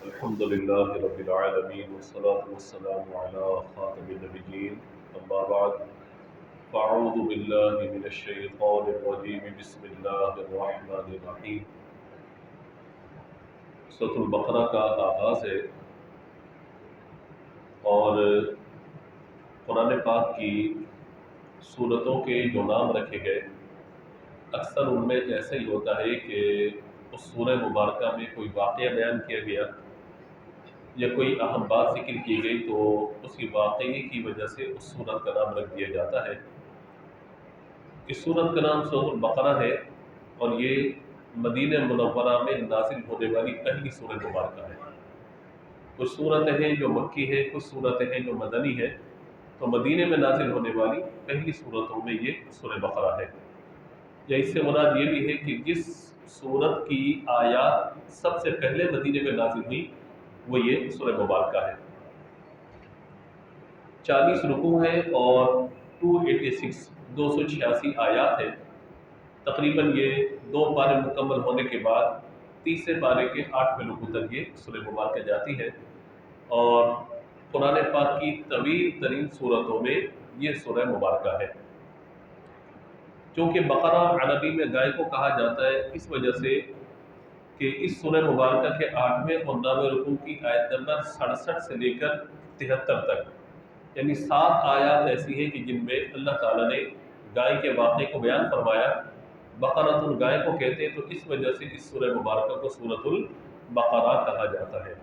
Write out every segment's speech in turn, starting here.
الحمد لله رب العالمين والصلاة والسلام على خاتم النبيين أما بعد فأعوذ بالله من الشيطان الرجيم بسم الله الرحمن الرحيم سورۃ البقرہ کا آغاز ہے اور قرآن پاک کی سورتوں کے جو نام رکھے گئے اکثر ان میں ایسا ہی ہوتا ہے کہ اس سورہ مبارکہ میں کوئی واقعہ بیان کیا گیا یا کوئی اہم بات ذکر کی گئی تو اسی واقعے کی وجہ سے اس سورت کا نام رکھ دیا جاتا ہے۔ اس سورت کا نام سورۃ البقرہ ہے اور یہ مدینہ منورہ میں نازل ہونے والی پہلی سورہ مبارکہ ہے۔ کچھ صورتیں ہیں جو مکی ہیں، کچھ صورتیں ہیں جو مدنی ہیں، تو مدینہ میں نازل ہونے والی پہلی صورتوں میں یہ سورہ بقرہ ہے۔ یا اس سے مراد یہ بھی ہے کہ جس سورت کی آیات سب سے پہلے مدینہ میں نازل ہوئی وہ یہ سورہ مبارکہ ہے۔ 40 رکوع ہیں اور 286 آیات ہیں۔ تقریباً یہ 2 پارے مکمل ہونے کے بعد تیسرے پارے کے 8ویں رکوع تک یہ سورہ مبارکہ جاتی ہے، اور قرآن پاک کی طویل ترین سورتوں میں یہ سورہ مبارکہ ہے۔ چونکہ بقرہ عربی میں گائے کو کہا جاتا ہے اس وجہ سے کہ اس سورہ مبارکہ کے 8ویں اور 9ویں رکوع کی آیت نمبر 67 سے لے کر 73 تک، یعنی 7 آیات ایسی ہیں کہ جن میں اللہ تعالیٰ نے گائے کے واقعے کو بیان فرمایا۔ بقرۃ الگائے کو کہتے ہیں، تو اس وجہ سے اس سورہ مبارکہ کو سورۃ البقرہ کہا جاتا ہے۔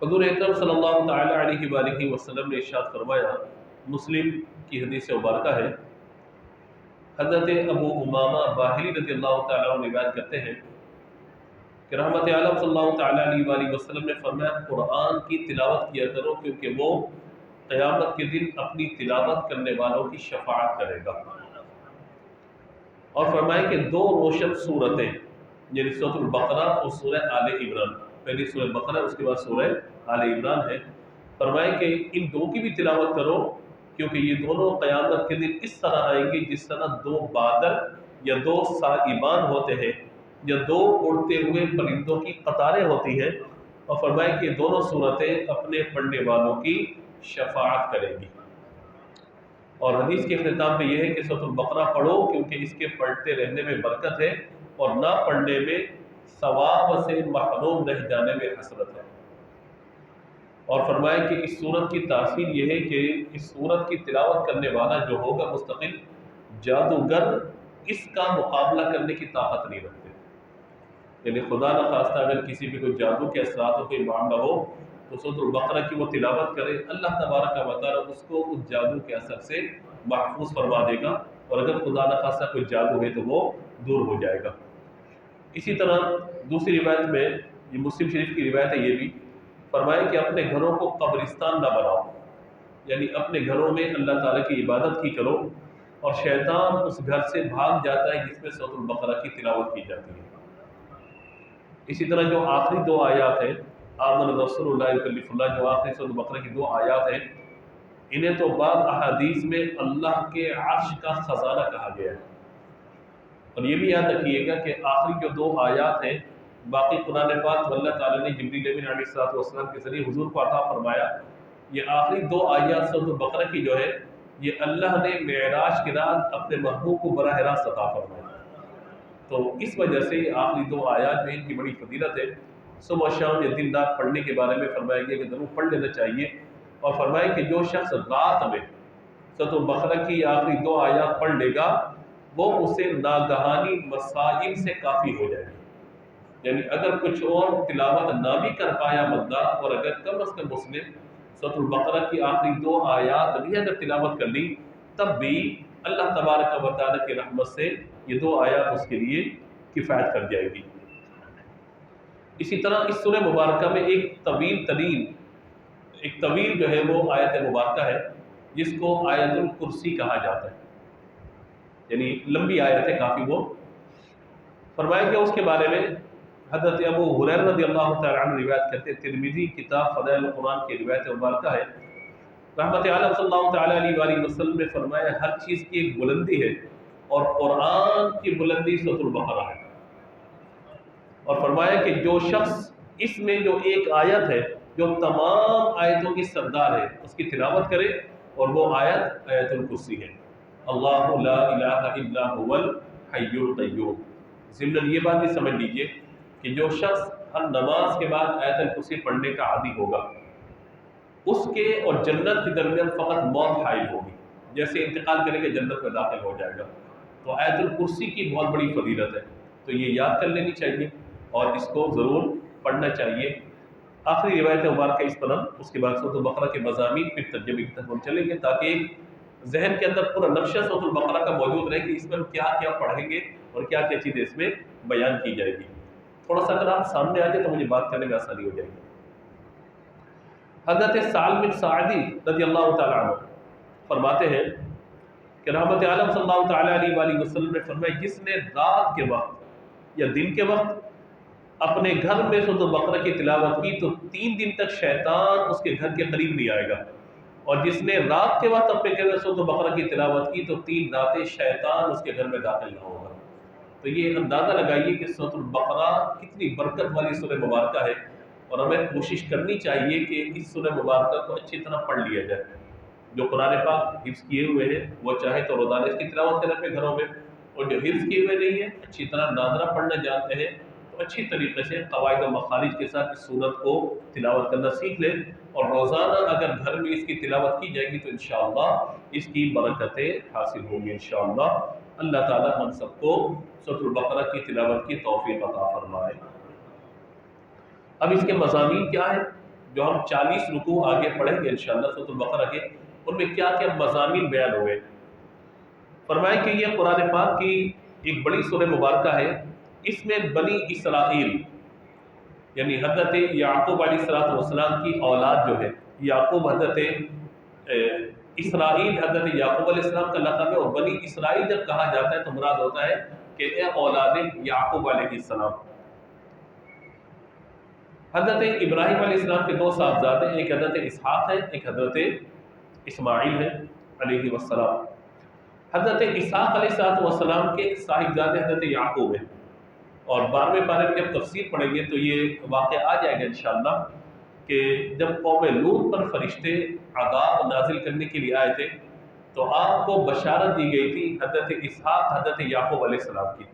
حضور اکرم صلی اللہ تعالی علیہ وآلہ وسلم نے ارشاد فرمایا، مسلم کی حدیث مبارکہ ہے، حضرت ابو امامہ باہلی رضی اللہ تعالیٰ عنہ روایت کرتے ہیں کہ رحمت عالم صلی اللہ تعالیٰ علیہ وآلہ وسلم نے فرمایا، قرآن کی تلاوت کیا کرو کیونکہ وہ قیامت کے دن اپنی تلاوت کرنے والوں کی شفاعت کرے گا۔ اور فرمائے کہ 2 روشن سورتیں یعنی سورۃ البقرہ اور سورہ آل عمران، پہلی سورہ بقرہ اس کے بعد سورہ آل عمران ہے، فرمائے کہ ان 2 کی بھی تلاوت کرو کیونکہ یہ دونوں قیامت کے دن اس طرح آئیں گے جس طرح 2 بادل یا 2 سائبان ہوتے ہیں یا 2 اڑتے ہوئے پرندوں کی قطاریں ہوتی ہیں، اور فرمائے کہ یہ دونوں صورتیں اپنے پڑھنے والوں کی شفاعت کریں گی۔ اور حدیث کے اختتام پہ یہ ہے کہ سورۃ البقرہ پڑھو کیونکہ اس کے پڑھتے رہنے میں برکت ہے اور نہ پڑھنے میں ثواب سے محروم رہ جانے میں حسرت ہے۔ اور فرمایا کہ اس سورت کی تاثیر یہ ہے کہ اس سورت کی تلاوت کرنے والا جو ہوگا مستقل جادوگر اس کا مقابلہ کرنے کی طاقت نہیں رکھتے، یعنی خدا نخواستہ اگر کسی بھی کوئی جادو کے اثرات ہو، کوئی معاملہ ہو، تو سورۃ البقرہ کی وہ تلاوت کرے، اللہ تبارک و تعالیٰ اس کو اس جادو کے اثر سے محفوظ فرما دے گا، اور اگر خدا نخواستہ کوئی جادو ہے تو وہ دور ہو جائے گا۔ اسی طرح دوسری روایت میں، یہ مسلم شریف کی روایت ہے، یہ بھی فرمائے کہ اپنے گھروں کو قبرستان نہ بناؤ، یعنی اپنے گھروں میں اللہ تعالیٰ کی عبادت کی کرو، اور شیطان اس گھر سے بھاگ جاتا ہے جس میں سورۃ البقرہ کی تلاوت کی جاتی ہے۔ اسی طرح جو آخری 2 آیات ہیں، آمن رسول اللہ یکلف اللہ، جو آخری سورۃ البقرہ کی 2 آیات ہیں، انہیں تو بعض احادیث میں اللہ کے عرش کا خزانہ کہا گیا ہے۔ اور یہ بھی یاد رکھیے گا کہ آخری جو 2 آیات ہیں، باقی قرآن پاک اللہ تعالیٰ نے جبریل امین علیہ السلام کے ذریعے حضور کو عطا فرمایا، یہ آخری 2 آیات سورۃ البقرہ کی جو ہے، یہ اللہ نے معراج کی رات اپنے محبوب کو براہ راست عطا فرمایا، تو اس وجہ سے یہ آخری 2 آیات میں ان کی بڑی فضیلت ہے۔ صبح شام یا دن رات پڑھنے کے بارے میں فرمایا گیا کہ ضرور پڑھ لینا چاہیے، اور فرمایا کہ جو شخص رات میں سورۃ البقرہ کی آخری 2 آیات پڑھ لے گا وہ اسے ناگہانی مسائل سے کافی ہو جائے گا، یعنی اگر کچھ اور تلاوت نہ بھی کر پایا بندہ، اور اگر کم از کم اس نے سورۃ البقرہ کی آخری 2 آیات بھی اگر تلاوت کر لی، تب بھی اللہ تبارک و تعالیٰ کی رحمت سے یہ 2 آیات اس کے لیے کفایت کر جائے گی۔ اسی طرح اس سورہ مبارکہ میں ایک طویل جو ہے وہ آیت مبارکہ ہے جس کو آیت الکرسی کہا جاتا ہے، یعنی لمبی آیت ہے کافی۔ وہ فرمایا گیا اس کے بارے میں، حضرت ابو ہریرہ رضی اللہ تعالیٰ عنہ روایت کرتے ہیں، ترمذی کتاب فضائل القرآن کی روایت مبارکہ ہے، رحمت عالم صلی اللہ تعالیٰ علیہ وآلہ وسلم نے فرمایا، ہر چیز کی ایک بلندی ہے اور قرآن کی بلندی سورۃ البقرہ ہے۔ اور فرمایا کہ جو شخص اس میں جو ایک آیت ہے جو تمام آیتوں کی سردار ہے اس کی تلاوت کرے، اور وہ آیت آیت الکرسی ہے، اللہ لا الہ الا هو الحی القیوم۔ ضمن یہ بات بھی سمجھ لیجئے کہ جو شخص ہر نماز کے بعد آیت الکرسی پڑھنے کا عادی ہوگا، اس کے اور جنت کے درمیان فقط موت حائل ہوگی، جیسے انتقال کرے کہ جنت میں داخل ہو جائے گا۔ تو آیت الکرسی کی بہت بڑی فضیلت ہے، تو یہ یاد کر لینی چاہیے اور اس کو ضرور پڑھنا چاہیے۔ آخری روایت مبارکہ اس پر اس کے بعد سورۃ البقرہ کے مضامین پھر ترجمے کی طرف ہم چلیں گے، تاکہ ایک ذہن کے اندر پورا نقشہ سورۃ البقرہ کا موجود رہے کہ اس میں ہم کیا کیا پڑھیں گے اور کیا کیا چیزیں اس میں بیان کی جائے گی۔ تھوڑا سا اگر آپ سامنے آ جائے تو مجھے بات کرنے میں آسانی ہو جائے گی۔ حضرت سعد بن سعدی رضی اللہ تعالیٰ عنہ فرماتے ہیں کہ رحمت عالم صلی اللہ تعالیٰ علیہ وآلہ وسلم نے فرمایا، جس نے رات کے وقت یا دن کے وقت اپنے گھر میں سورۃ البقرہ کی تلاوت کی تو 3 دن تک شیطان اس کے گھر کے قریب نہیں آئے گا، اور جس نے رات کے وقت اپنے گھر میں سورۃ البقرہ کی تلاوت کی تو 3 راتیں شیطان اس کے گھر میں داخل نہ ہوگا۔ تو یہ اندازہ لگائیے کہ سورۃ البقرہ کتنی برکت والی سورہ مبارکہ ہے، اور ہمیں کوشش کرنی چاہیے کہ اس سورہ مبارکہ کو اچھی طرح پڑھ لیا جائے۔ جو قرآن پاک حفظ کیے ہوئے ہیں وہ چاہے تو روزانہ اس کی تلاوت کریں اپنے گھروں میں، اور جو حفظ کیے ہوئے نہیں ہیں اچھی طرح ناظرہ پڑھنا جانتے ہیں تو اچھی طریقے سے قواعد و مخارج کے ساتھ اس سورت کو تلاوت کرنا سیکھ لیں، اور روزانہ اگر گھر میں اس کی تلاوت کی جائے گی تو انشاءاللہ اس کی برکتیں حاصل ہوں گی انشاءاللہ۔ اللہ تعالی ہم سب کو سورۃ البقرہ کی تلاوت کی توفیق عطا فرمائے۔ اب اس کے مضامین کیا ہیں جو ہم 40 رکوع آگے پڑھیں گے انشاءاللہ سورۃ البقرہ کے، ان میں کیا کیا مضامین بیان ہوئے۔ فرمایا کہ یہ قرآن پاک کی ایک بڑی سورہ مبارکہ ہے، اس میں بنی اسرائیل یعنی حضرت یعقوب علیہ السلام کی اولاد جو ہے، یعقوب حضرت اسرائیل حضرت یعقوب علیہ السلام کا لقب ہے، اور بنی اسرائیل جب کہا جاتا ہے تو مراد ہوتا ہے کہ اے اولاد یعقوب علیہ السلام۔ حضرت ابراہیم علیہ السلام کے 2 صاحبزادے، ایک حضرت اسحاق ہے، ایک حضرت اسماعیل ہے علیہ السلام۔ حضرت اسحاق علیہ السلام کے صاحبزادے حضرت یعقوب ہیں، اور 12ویں پارے میں جب تفسیر پڑھیں گے تو یہ واقعہ آ جائے گا انشاءاللہ کہ جب قوم لوط پر فرشتے عذاب نازل کرنے کے لیے آئے تھے تو آپ کو بشارت دی گئی تھی حضرت اسحاق حضرت یعقوب علیہ السلام کی،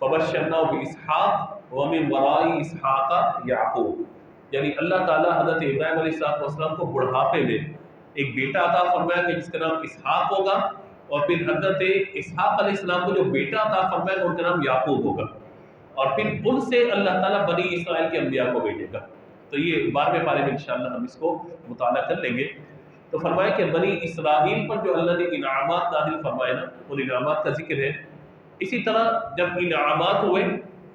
فبشرناہ باسحاق ومن وراء اسحاق یعقوب، یعنی اللہ تعالیٰ حضرت ابراہیم علیہ السلام کو بڑھاپے میں ایک بیٹا عطا فرمایا کہ جس کا نام اسحاق ہوگا، اور پھر حضرت اسحاق علیہ السلام کو جو بیٹا عطا فرمایا ان کا نام یعقوب ہوگا، اور پھر ان سے اللہ تعالیٰ بنی اسرائیل کے انبیاء کو بھیجے گا۔ تو یہ 12ویں پارے میں انشاءاللہ ہم اس کو مطالعہ کر لیں گے۔ تو فرمایا کہ بنی اسرائیل پر جو اللہ نے انعامات نازل فرمائے نا، ان انعامات کا ذکر ہے۔ اسی طرح جب انعامات ہوئے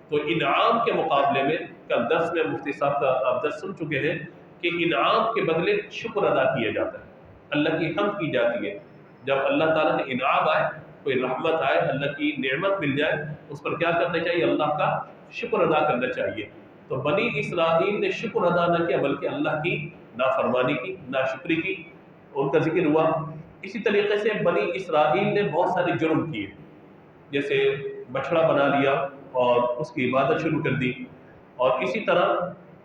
تو انعام کے مقابلے میں کل درس میں مفتی صاحب کا آپ درس سن چکے ہیں کہ انعام کے بدلے شکر ادا کیا جاتا ہے، اللہ کی حمد کی جاتی ہے۔ جب اللہ تعالیٰ نے انعام آئے، کوئی رحمت آئے، اللہ کی نعمت مل جائے، اس پر کیا کرنا چاہیے؟ اللہ کا شکر ادا کرنا چاہیے۔ تو بنی اسرائیل نے شکر ادا نہ کیا بلکہ اللہ کی نافرمانی کی، ناشکری کی، ان کا ذکر ہوا۔ اسی طریقے سے بنی اسرائیل نے بہت سارے جرم کیے، جیسے بچڑا بنا لیا اور اس کی عبادت شروع کر دی، اور اسی طرح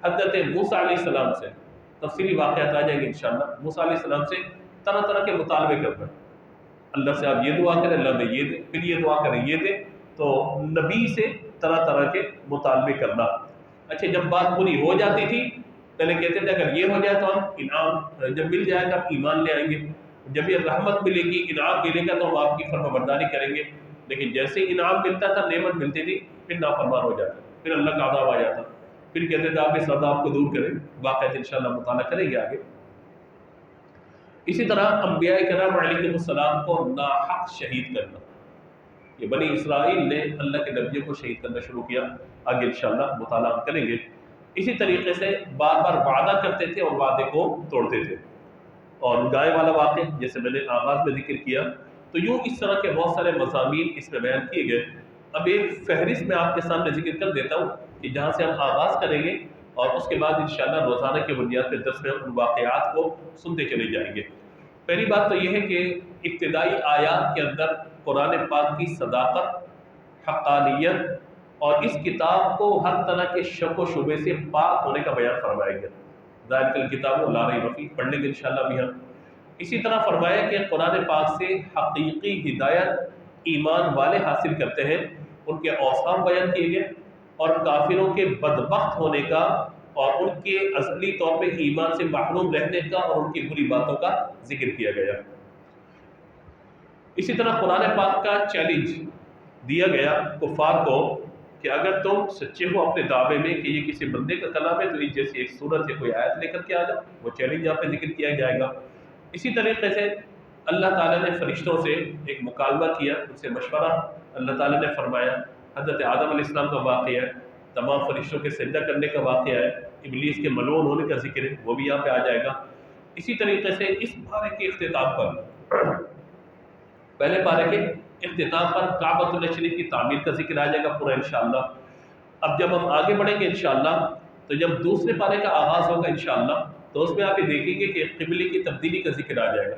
حضرت موسیٰ علیہ السلام سے تفصیلی واقعات آ جائیں گے انشاءاللہ۔ موسیٰ علیہ السلام سے طرح طرح کے مطالبے کرنا، اللہ سے آپ یہ دعا کریں اللہ میں یہ دے، پھر یہ دعا کریں یہ دے، تو نبی سے طرح طرح کے مطالبے کرنا۔ اچھا جب بات پوری ہو جاتی تھی پہلے کہتے تھے اگر یہ ہو جائے تو ہم انعام جب مل جائے گا آپ ایمان لے آئیں گے، جب یہ رحمت ملے گی انعام ملے گا تو ہم آپ کی فرما برداری کریں گے، لیکن جیسے ہی انعام ملتا تھا نعمت ملتی تھی پھر نافرمان ہو جاتا، پھر اللہ کا عذاب آ جاتا، پھر کہتے تھے آپ اس عذاب کو دور کریں۔ واقعات انشاءاللہ مطالعہ کریں گے آگے۔ اسی طرح انبیاء کرام علیہ السلام کو ناحق شہید کرنا، یہ بنی اسرائیل نے اللہ کے نبیوں کو شہید کرنا شروع کیا، آگے انشاءاللہ مطالعہ کریں گے۔ اسی طریقے سے بار بار وعدہ کرتے تھے اور وعدے کو توڑتے تھے، اور گائے والا واقعہ جیسے میں نے آغاز میں ذکر کیا، تو یوں اس طرح کے بہت سارے مضامین اس میں بیان کیے گئے۔ اب ایک فہرست میں آپ کے سامنے ذکر کر دیتا ہوں کہ جہاں سے ہم آغاز کریں گے، اور اس کے بعد انشاءاللہ روزانہ کی بنیاد پہ درس میں ان واقعات کو سنتے چلے جائیں گے۔ پہلی بات تو یہ ہے کہ ابتدائی آیات کے اندر قرآن پاک کی صداقت، حقانیت اور اس کتاب کو ہر طرح کے شک و شبے سے پاک ہونے کا بیان فرمایا گیا. ذالک الکتاب لا ریب فیہ پڑھنے کے انشاءاللہ بھی ہم. اسی طرح فرمایا کہ قرآن پاک سے حقیقی ہدایت ایمان والے حاصل کرتے ہیں، ان کے اوصاف بیان کیے گئے، اور کافروں کے بدبخت ہونے کا اور ان کے ازلی طور پہ ایمان سے محروم رہنے کا اور ان کی بری باتوں کا ذکر کیا گیا. اسی طرح قرآن پاک کا چیلنج دیا گیا کفار کو کہ اگر تم سچے ہو اپنے دعوے میں کہ یہ کسی بندے کا کلام ہے تو اس جیسی ایک صورت یا کوئی آیت لے کر کے آ جاؤ. وہ چیلنج یہاں پہ ذکر کیا جائے گا. اسی طریقے سے اللہ تعالیٰ نے فرشتوں سے ایک مکالمہ کیا، ان سے مشورہ. اللہ تعالیٰ نے فرمایا، حضرت آدم علیہ السلام کا واقعہ ہے، تمام فرشتوں کے سجدہ کرنے کا واقعہ ہے، ابلیس کے ملعون ہونے کا ذکر ہے، وہ بھی یہاں پہ آ جائے گا. اسی طریقے سے اس بارے کے اختتام پر، پہلے پارے کے اختتام پر کعبۃ اللہ شریف کی تعمیر کا ذکر آ جائے گا پورا انشاءاللہ. اب جب ہم آگے بڑھیں گے انشاءاللہ تو جب دوسرے پارے کا آغاز ہوگا انشاءاللہ تو اس میں آپ یہ دیکھیں گے کہ قبلے کی تبدیلی کا ذکر آ جائے گا.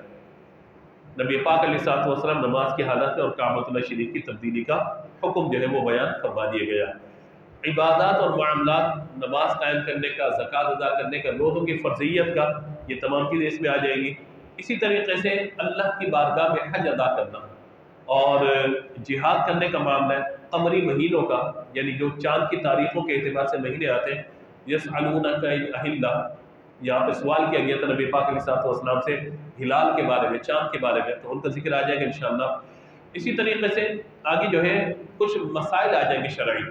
نبی پاک علیہ الصلوۃ والسلام نماز کی حالت میں اور کعبۃ اللہ شریف کی تبدیلی کا حکم جو ہے وہ بیان فرما دیا گیا. عبادات اور معاملات، نماز قائم کرنے کا، زکوٰۃ ادا کرنے کا، روزوں کی فرضیت کا، یہ تمام چیزیں اس میں آ جائیں گی. اسی طریقے سے اللہ کی بارگاہ میں حج ادا کرنا اور جہاد کرنے کا معاملہ ہے. قمری مہینوں کا، یعنی جو چاند کی تاریخوں کے اعتبار سے مہینے آتے ہیں. یسألونک عن الاہلہ، یہاں پہ سوال کیا گیا تھا نبی پاک علیہ الصلوۃ والسلام سے ہلال کے بارے میں، چاند کے بارے میں، تو ان کا ذکر آ جائے گا انشاءاللہ. اسی طریقے سے آگے جو ہے کچھ مسائل آ جائیں گے شرعی،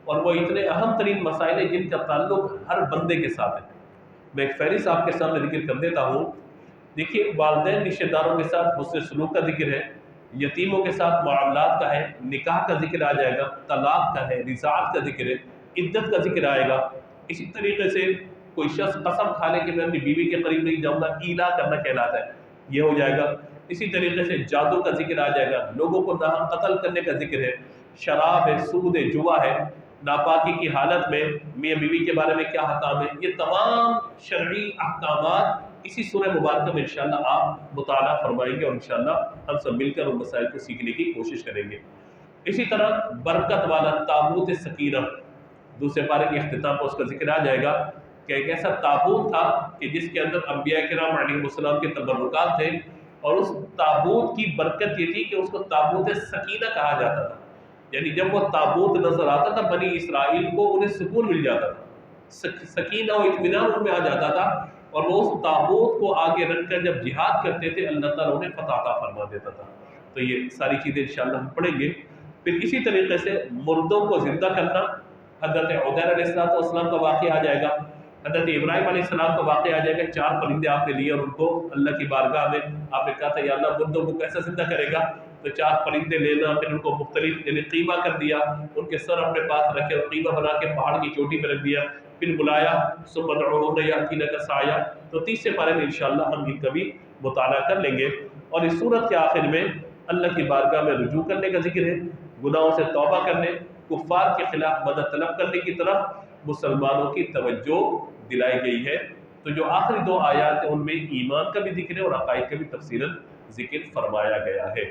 اور وہ اتنے اہم ترین مسائل ہیں جن کا تعلق ہر بندے کے ساتھ ہے. میں ایک فہرست آپ کے سامنے ذکر کر دیتا ہوں. دیکھیے، والدین رشتہ داروں کے ساتھ حسن سلوک کا ذکر ہے، یتیموں کے ساتھ معاملات کا ہے، نکاح کا ذکر آ جائے گا، طلاق کا ہے، رضاعت کا ذکر ہے، عدت کا ذکر آئے گا. اسی طریقے سے کوئی شخص قسم کھا لے کہ میں اپنی بیوی کے قریب نہیں جاؤں گا، ایلا کرنا کہلاتا ہے، یہ ہو جائے گا. اسی طریقے سے جادو کا ذکر آ جائے گا، لوگوں کو ناحق قتل کرنے کا ذکر ہے، شراب ہے، سود ہے، جوا ہے، ناپاکی کی حالت میں میاں بیوی کے بارے میں کیا حکام ہے. یہ تمام شرعی احکامات اسی سورہ مبارکہ میں انشاءاللہ آپ مطالعہ فرمائیں گے، اور انشاءاللہ ہم سب مل کر ان مسائل کو سیکھنے کی کوشش کریں گے. اسی طرح برکت والا تابوت سکینہ، دوسرے پارے کے اختتام پر اس کا ذکر آ جائے گا کہ ایک ایسا تابوت تھا کہ جس کے اندر انبیاء کرام علیہ السلام کے تبرکات تھے، اور اس تابوت کی برکت یہ تھی کہ اس کو تابوت سکینہ کہا جاتا تھا. یعنی جب وہ تابوت نظر آتا تھا بنی اسرائیل کو انہیں سکون مل جاتا تھا، سکینہ و اطمینان ان میں آ جاتا تھا، اور وہ اس تابوت کو آگے رکھ کر جب جہاد کرتے تھے اللہ تعالیٰ انہیں فتح عطا فرما دیتا تھا. تو یہ ساری چیزیں انشاءاللہ ہم پڑھیں گے. پھر اسی طریقے سے مردوں کو زندہ کرنا، حضرت عزیر علیہ السلام کا واقعہ آ جائے گا، حضرت ابراہیم علیہ السلام کا واقعہ آ جائے گا. 4 پرندے آپ نے لیے اور ان کو اللہ کی بارگاہ میں آپ نے کہا تھا یا اللہ مردوں کو کیسا زندہ کرے گا، تو 4 پرندے لینا، پھر ان کو مختلف یعنی قیمہ کر دیا، ان کے سر اپنے پاس رکھے اور قیمہ بنا کے پہاڑ کی چوٹی پہ رکھ دیا، پھر بلایا ثم ادعوہم یأتینک سعیا. تو 30 پارے میں انشاءاللہ ہم ان کا بھی مطالعہ کر لیں گے. اور اس سورت کے آخر میں اللہ کی بارگاہ میں رجوع کرنے کا ذکر ہے، گناہوں سے توبہ کرنے، کفار کے خلاف مدد طلب کرنے کی طرف مسلمانوں کی توجہ دلائی گئی ہے. تو جو آخری 2 آیات ہیں ان میں ایمان کا بھی ذکر ہے اور عقائد کا بھی تفصیلاً ذکر فرمایا گیا ہے.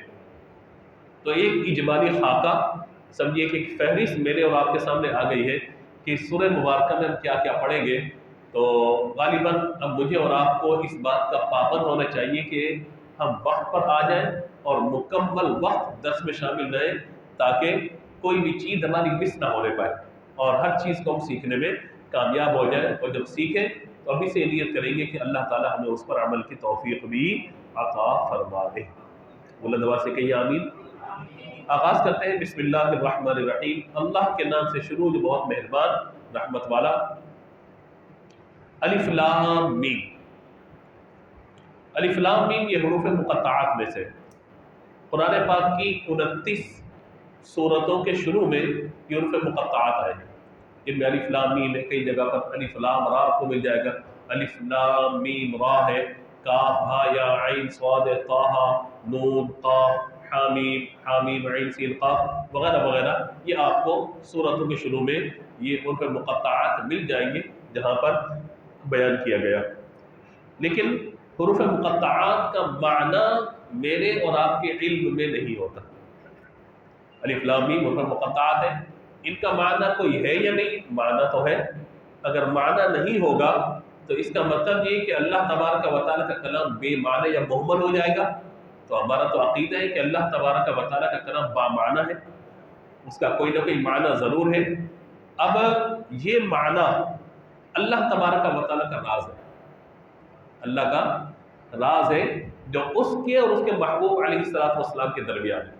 تو ایک اجمالی خاکہ سمجھیے کہ ایک فہرست میرے اور آپ کے سامنے آ گئی ہے کہ سورہ مبارکہ میں ہم کیا کیا پڑھیں گے. تو غالباً اب مجھے اور آپ کو اس بات کا پابند ہونا چاہیے کہ ہم وقت پر آ جائیں اور مکمل وقت درس میں شامل رہیں، تاکہ کوئی بھی چیز ہماری مس نہ ہونے پائے اور ہر چیز کو ہم سیکھنے میں کامیاب ہو جائیں. اور جب سیکھیں تو ابھی سے نیت کریں گے کہ اللہ تعالی ہمیں اس پر عمل کی توفیق بھی عطا فرما دے. بلند آواز سے کہیے آمین. آغاز کرتے ہیں بسم اللہ الرحمن الرحیم، اللہ کے نام سے شروع جو بہت مہربان رحمت والا. الف لام میم. الف لام میم یہ حروف مقطعات میں سے قرآن پاک کی 29 سورتوں کے شروع میں یہ حروف مقطعات آئے ہیں. ان میں الف لام میم ہے، کئی جگہ پر الف لام را کو مل جائے گا، الف لام میم را ہے، کاف ہا یا عین صاد طہ نون قاف حامیم حامیم عین سین قاف وغیرہ وغیرہ. یہ آپ کو سورتوں کے شروع میں یہ حروف مقطعات مل جائیں گے جہاں پر بیان کیا گیا. لیکن حروف مقطعات کا معنی میرے اور آپ کے علم میں نہیں ہوتا. الف لام میم حروف مقطعات ہے، ان کا معنی کوئی ہے یا نہیں؟ معنی تو ہے. اگر معنی نہیں ہوگا تو اس کا مطلب یہ کہ اللہ تبارک و تعالیٰ کا کلام بے معنی یا مہمل ہو جائے گا. تو ہمارا تو عقیدہ ہے کہ اللہ تبارک و تعالیٰ کا کلام با معنی ہے، اس کا کوئی نہ کوئی معنی ضرور ہے. اب یہ معنی اللہ تبارک و تعالیٰ کا راز ہے، اللہ کا راز ہے جو اس کے اور اس کے محبوب علیہ السلام کے درمیان ہے.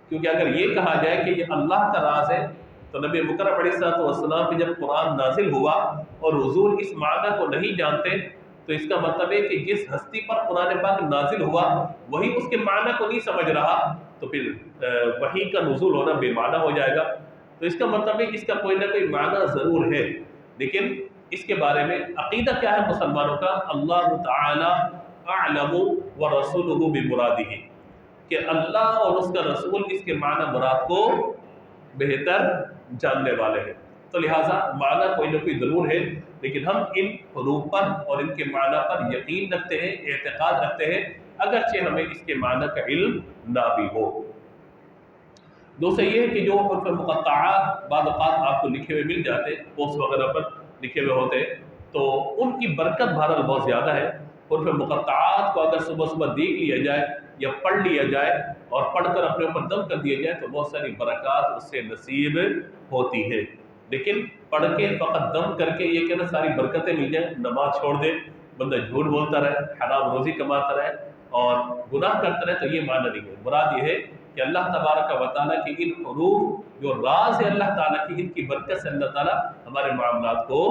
کیونکہ اگر یہ کہا جائے کہ یہ اللہ کا راز ہے تو نبی مکرم علیہ السلام پہ جب قرآن نازل ہوا اور حضور اس معنی کو نہیں جانتے تو اس کا مطلب ہے کہ جس ہستی پر قرآن پاک نازل ہوا وہی اس کے معنی کو نہیں سمجھ رہا تو پھر وحی کا نزول ہونا بے معنی ہو جائے گا. تو اس کا مطلب ہے اس کا کوئی نہ کوئی معنی ضرور ہے. لیکن اس کے بارے میں عقیدہ کیا ہے مسلمانوں کا؟ اللہ تعالی اعلم ورسولہ بمرادہ، کہ اللہ اور اس کا رسول اس کے معنی مراد کو بہتر جاننے والے ہیں. تو لہٰذا معنی کوئی نہ کوئی ضرور ہے، لیکن ہم ان حروف پر اور ان کے معنی پر یقین رکھتے ہیں، اعتقاد رکھتے ہیں، اگرچہ ہمیں اس کے معنی کا علم نہ بھی ہو. دوسرا یہ ہے کہ جو حروف مقطعات بعض اوقات آپ کو لکھے ہوئے مل جاتے، پوسٹ وغیرہ پر لکھے ہوئے ہوتے، تو ان کی برکت بہرحال بہت زیادہ ہے. حروف مقطعات کو اگر صبح صبح دیکھ لیا جائے یا پڑھ لیا جائے اور پڑھ کر اپنے اوپر دم کر دیا جائے تو بہت ساری برکات اس سے نصیب ہوتی ہے. لیکن پڑھ کے فقط دم کر کے یہ کہنا ساری برکتیں مل جائیں، نماز چھوڑ دے، بندہ جھوٹ بولتا رہے، حرام روزی کماتا رہے اور گناہ کرتا رہے، تو یہ معنی نہیں ہے. مراد یہ ہے کہ اللہ تبارک و تعالیٰ کے ان حروف جو راز ہے اللہ تعالیٰ کی، ان کی برکت سے اللہ تعالیٰ ہمارے معاملات کو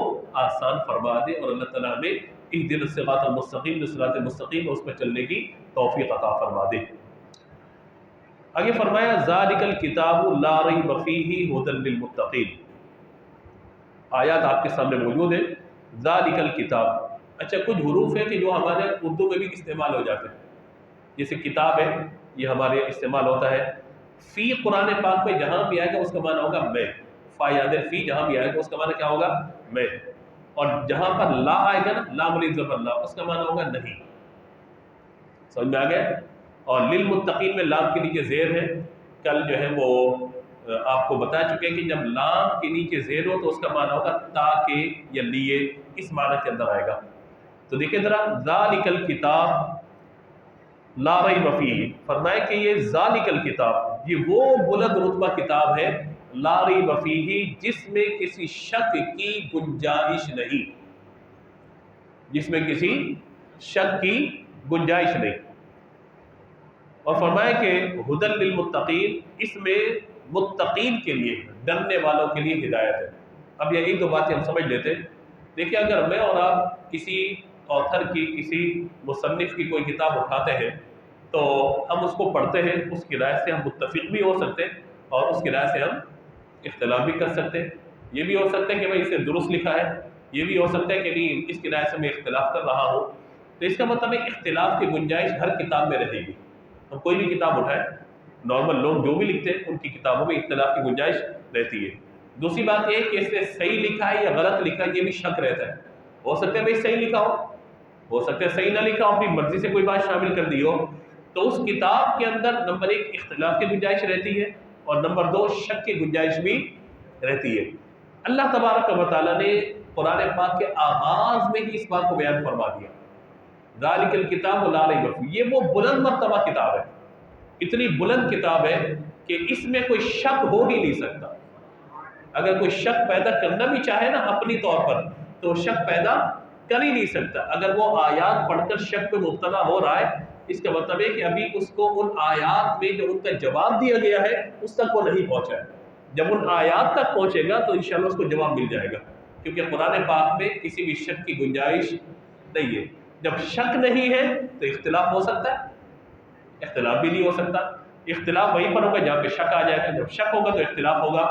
آسان فرما دے اور اللہ تعالیٰ ہمیں اہدنا الصراط المستقیم، صراط المستقیم، اس پر چلنے کی توفیق عطا فرما دے. آگے فرمایا ذالک الکتاب لا ریب فیہ ھدی للمتقین. آیات آپ کے سامنے موجود ہے. ذالک الکتاب، اچھا کچھ حروف ہیں کہ جو ہمارے اردو میں بھی استعمال ہو جاتے ہیں، جیسے کتاب ہے یہ ہمارے استعمال ہوتا ہے. فی قرآن پاک میں جہاں بھی آئے گا اس کا معنی ہوگا میں. فا یاد فی جہاں بھی آئے گا اس کا معنی کیا ہوگا؟ میں. اور جہاں پر لا آئے گا نا، لام زبر لا، اس کا معنی ہوگا نہیں. سمجھ میں آ گیا؟ اور للمتقین میں لام کے نیچے زیر ہے. کل جو ہے وہ آپ کو بتا چکے کہ جب لام کے نیچے زیر ہو تو اس کا معنی ہوگا تاکہ یا لیے، اس معنی کے اندر آئے گا. تو دیکھیں ذرا، ذالک الکتاب لا ریب فیہ، فرمائے کہ یہ ذالک الکتاب، یہ وہ بلند رتبہ کتاب ہے لا ریب فیہ، جس میں کسی شک کی گنجائش نہیں، جس میں کسی شک کی گنجائش نہیں. اور فرمایا کہ ھدی للمتقین، اس میں متقین کے لیے، ڈرنے والوں کے لیے ہدایت ہے. اب یہ ایک دو باتیں ہم سمجھ لیتے ہیں. دیکھیں اگر میں اور آپ کسی آتھر کی، کسی مصنف کی کوئی کتاب اٹھاتے ہیں تو ہم اس کو پڑھتے ہیں، اس کی رائے سے ہم متفق بھی ہو سکتے ہیں اور اس کی رائے سے ہم اختلاف بھی کر سکتے ہیں. یہ بھی ہو سکتا ہے کہ بھائی اسے درست لکھا ہے، یہ بھی ہو سکتا ہے کہ نہیں اس کی رائے سے میں اختلاف کر رہا ہوں. تو اس کا مطلب ہے اختلاف کی گنجائش ہر کتاب میں رہے گی. ہم کوئی بھی کتاب اٹھائیں، نارمل لوگ جو بھی لکھتے ہیں ان کی کتابوں میں اختلاف کی گنجائش رہتی ہے. دوسری بات یہ ہے کہ اس نے صحیح لکھا ہے یا غلط لکھا ہے، یہ بھی شک رہتا ہے. ہو سکتا ہے بھائی صحیح لکھا ہو سکتا ہے صحیح نہ لکھا ہو، اپنی مرضی سے کوئی بات شامل کر دی ہو. تو اس کتاب کے اندر نمبر ایک اختلاف کی گنجائش رہتی ہے اور نمبر دو شک کی گنجائش بھی رہتی ہے. اللہ تبارک و تعالیٰ نے قرآن پاک کے آغاز میں ہی اس بات کو بیان فرما دیا، ذالک الکتاب لا ریب فیہ، یہ وہ بلند مرتبہ کتاب ہے، اتنی بلند کتاب ہے کہ اس میں کوئی شک ہو ہی نہیں سکتا. اگر کوئی شک پیدا کرنا بھی چاہے نا اپنی طور پر تو شک پیدا کر ہی نہیں سکتا. اگر وہ آیات پڑھ کر شک پہ مبتلا ہو رہا ہے، اس کا مطلب ہے کہ ابھی اس کو ان آیات میں جو ان کا جواب دیا گیا ہے اس تک وہ نہیں پہنچا ہے. جب ان آیات تک پہنچے گا تو انشاءاللہ اس کو جواب مل جائے گا، کیونکہ قرآن پاک میں کسی بھی شک کی گنجائش نہیں ہے. جب شک نہیں ہے تو اختلاف ہو سکتا ہے؟ اختلاف بھی نہیں ہو سکتا. اختلاف وہیں پر ہوگا جہاں پہ شک آ جائے گا. جب شک ہوگا تو اختلاف ہوگا.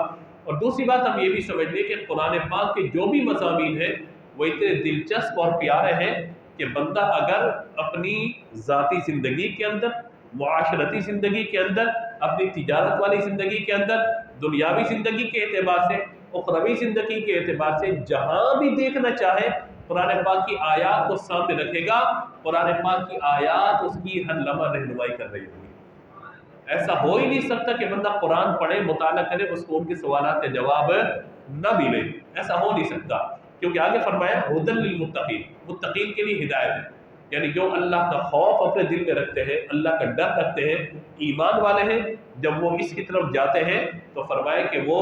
اور دوسری بات ہم یہ بھی سمجھ لیں کہ قرآن پاک کے جو بھی مضامین ہیں وہ اتنے دلچسپ اور پیارے ہیں کہ بندہ اگر اپنی ذاتی زندگی کے اندر، معاشرتی زندگی کے اندر، اپنی تجارت والی زندگی کے اندر، دنیاوی زندگی کے اعتبار سے، اخروی زندگی کے اعتبار سے جہاں بھی دیکھنا چاہے قرآن پاک کی آیات کو سامنے رکھے گا. قرآن پاک کی آیات اس کی ہر لمحہ رہنمائی کر رہی ہوگی. ایسا ہو ہی نہیں سکتا کہ بندہ قرآن پڑھے مطالعہ کرے اس کو ان کے سوالات کے جواب نہ ملے، ایسا ہو نہیں سکتا، کیونکہ آگے فرمایا ہدی للمتقین، متقین کے لیے ہدایت ہے، یعنی جو اللہ کا خوف اپنے دل میں رکھتے ہیں، اللہ کا ڈر رکھتے ہیں، ایمان والے ہیں، جب وہ اس کی طرف جاتے ہیں تو فرمایا کہ وہ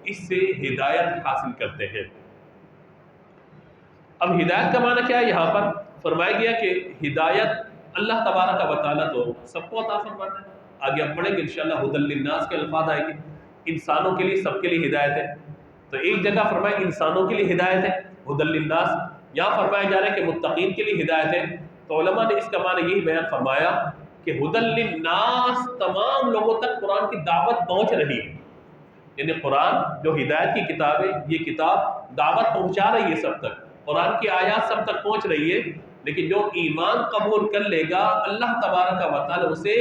اس سے ہدایت حاصل کرتے ہیں۔ اب ہدایت کا معنی کیا ہے؟ یہاں پر فرمایا گیا کہ ہدایت اللہ تبارک و تعالیٰ تو سب کو عطا فرماتا ہے، آگے ہم پڑھیں گے انشاءاللہ ہدی للناس کے الفاظ آئے گے، انسانوں کے لیے سب کے لیے ہدایت ہے، تو ایک جگہ فرمایا انسانوں کے لیے ہدایت ہے ہدی للناس، یہاں فرمایا جا رہا ہے کہ متقین کے لیے ہدایت ہے، تو علماء نے اس کا معنی یہی بیان فرمایا کہ ہدی للناس تمام لوگوں تک قرآن کی دعوت پہنچ رہی ہے، یعنی قرآن جو ہدایت کی کتاب ہے، یہ کتاب دعوت پہنچا رہی ہے سب تک، قرآن کی آیات سب تک پہنچ رہی ہے، لیکن جو ایمان قبول کر لے گا اللہ تبارک و تعالیٰ اسے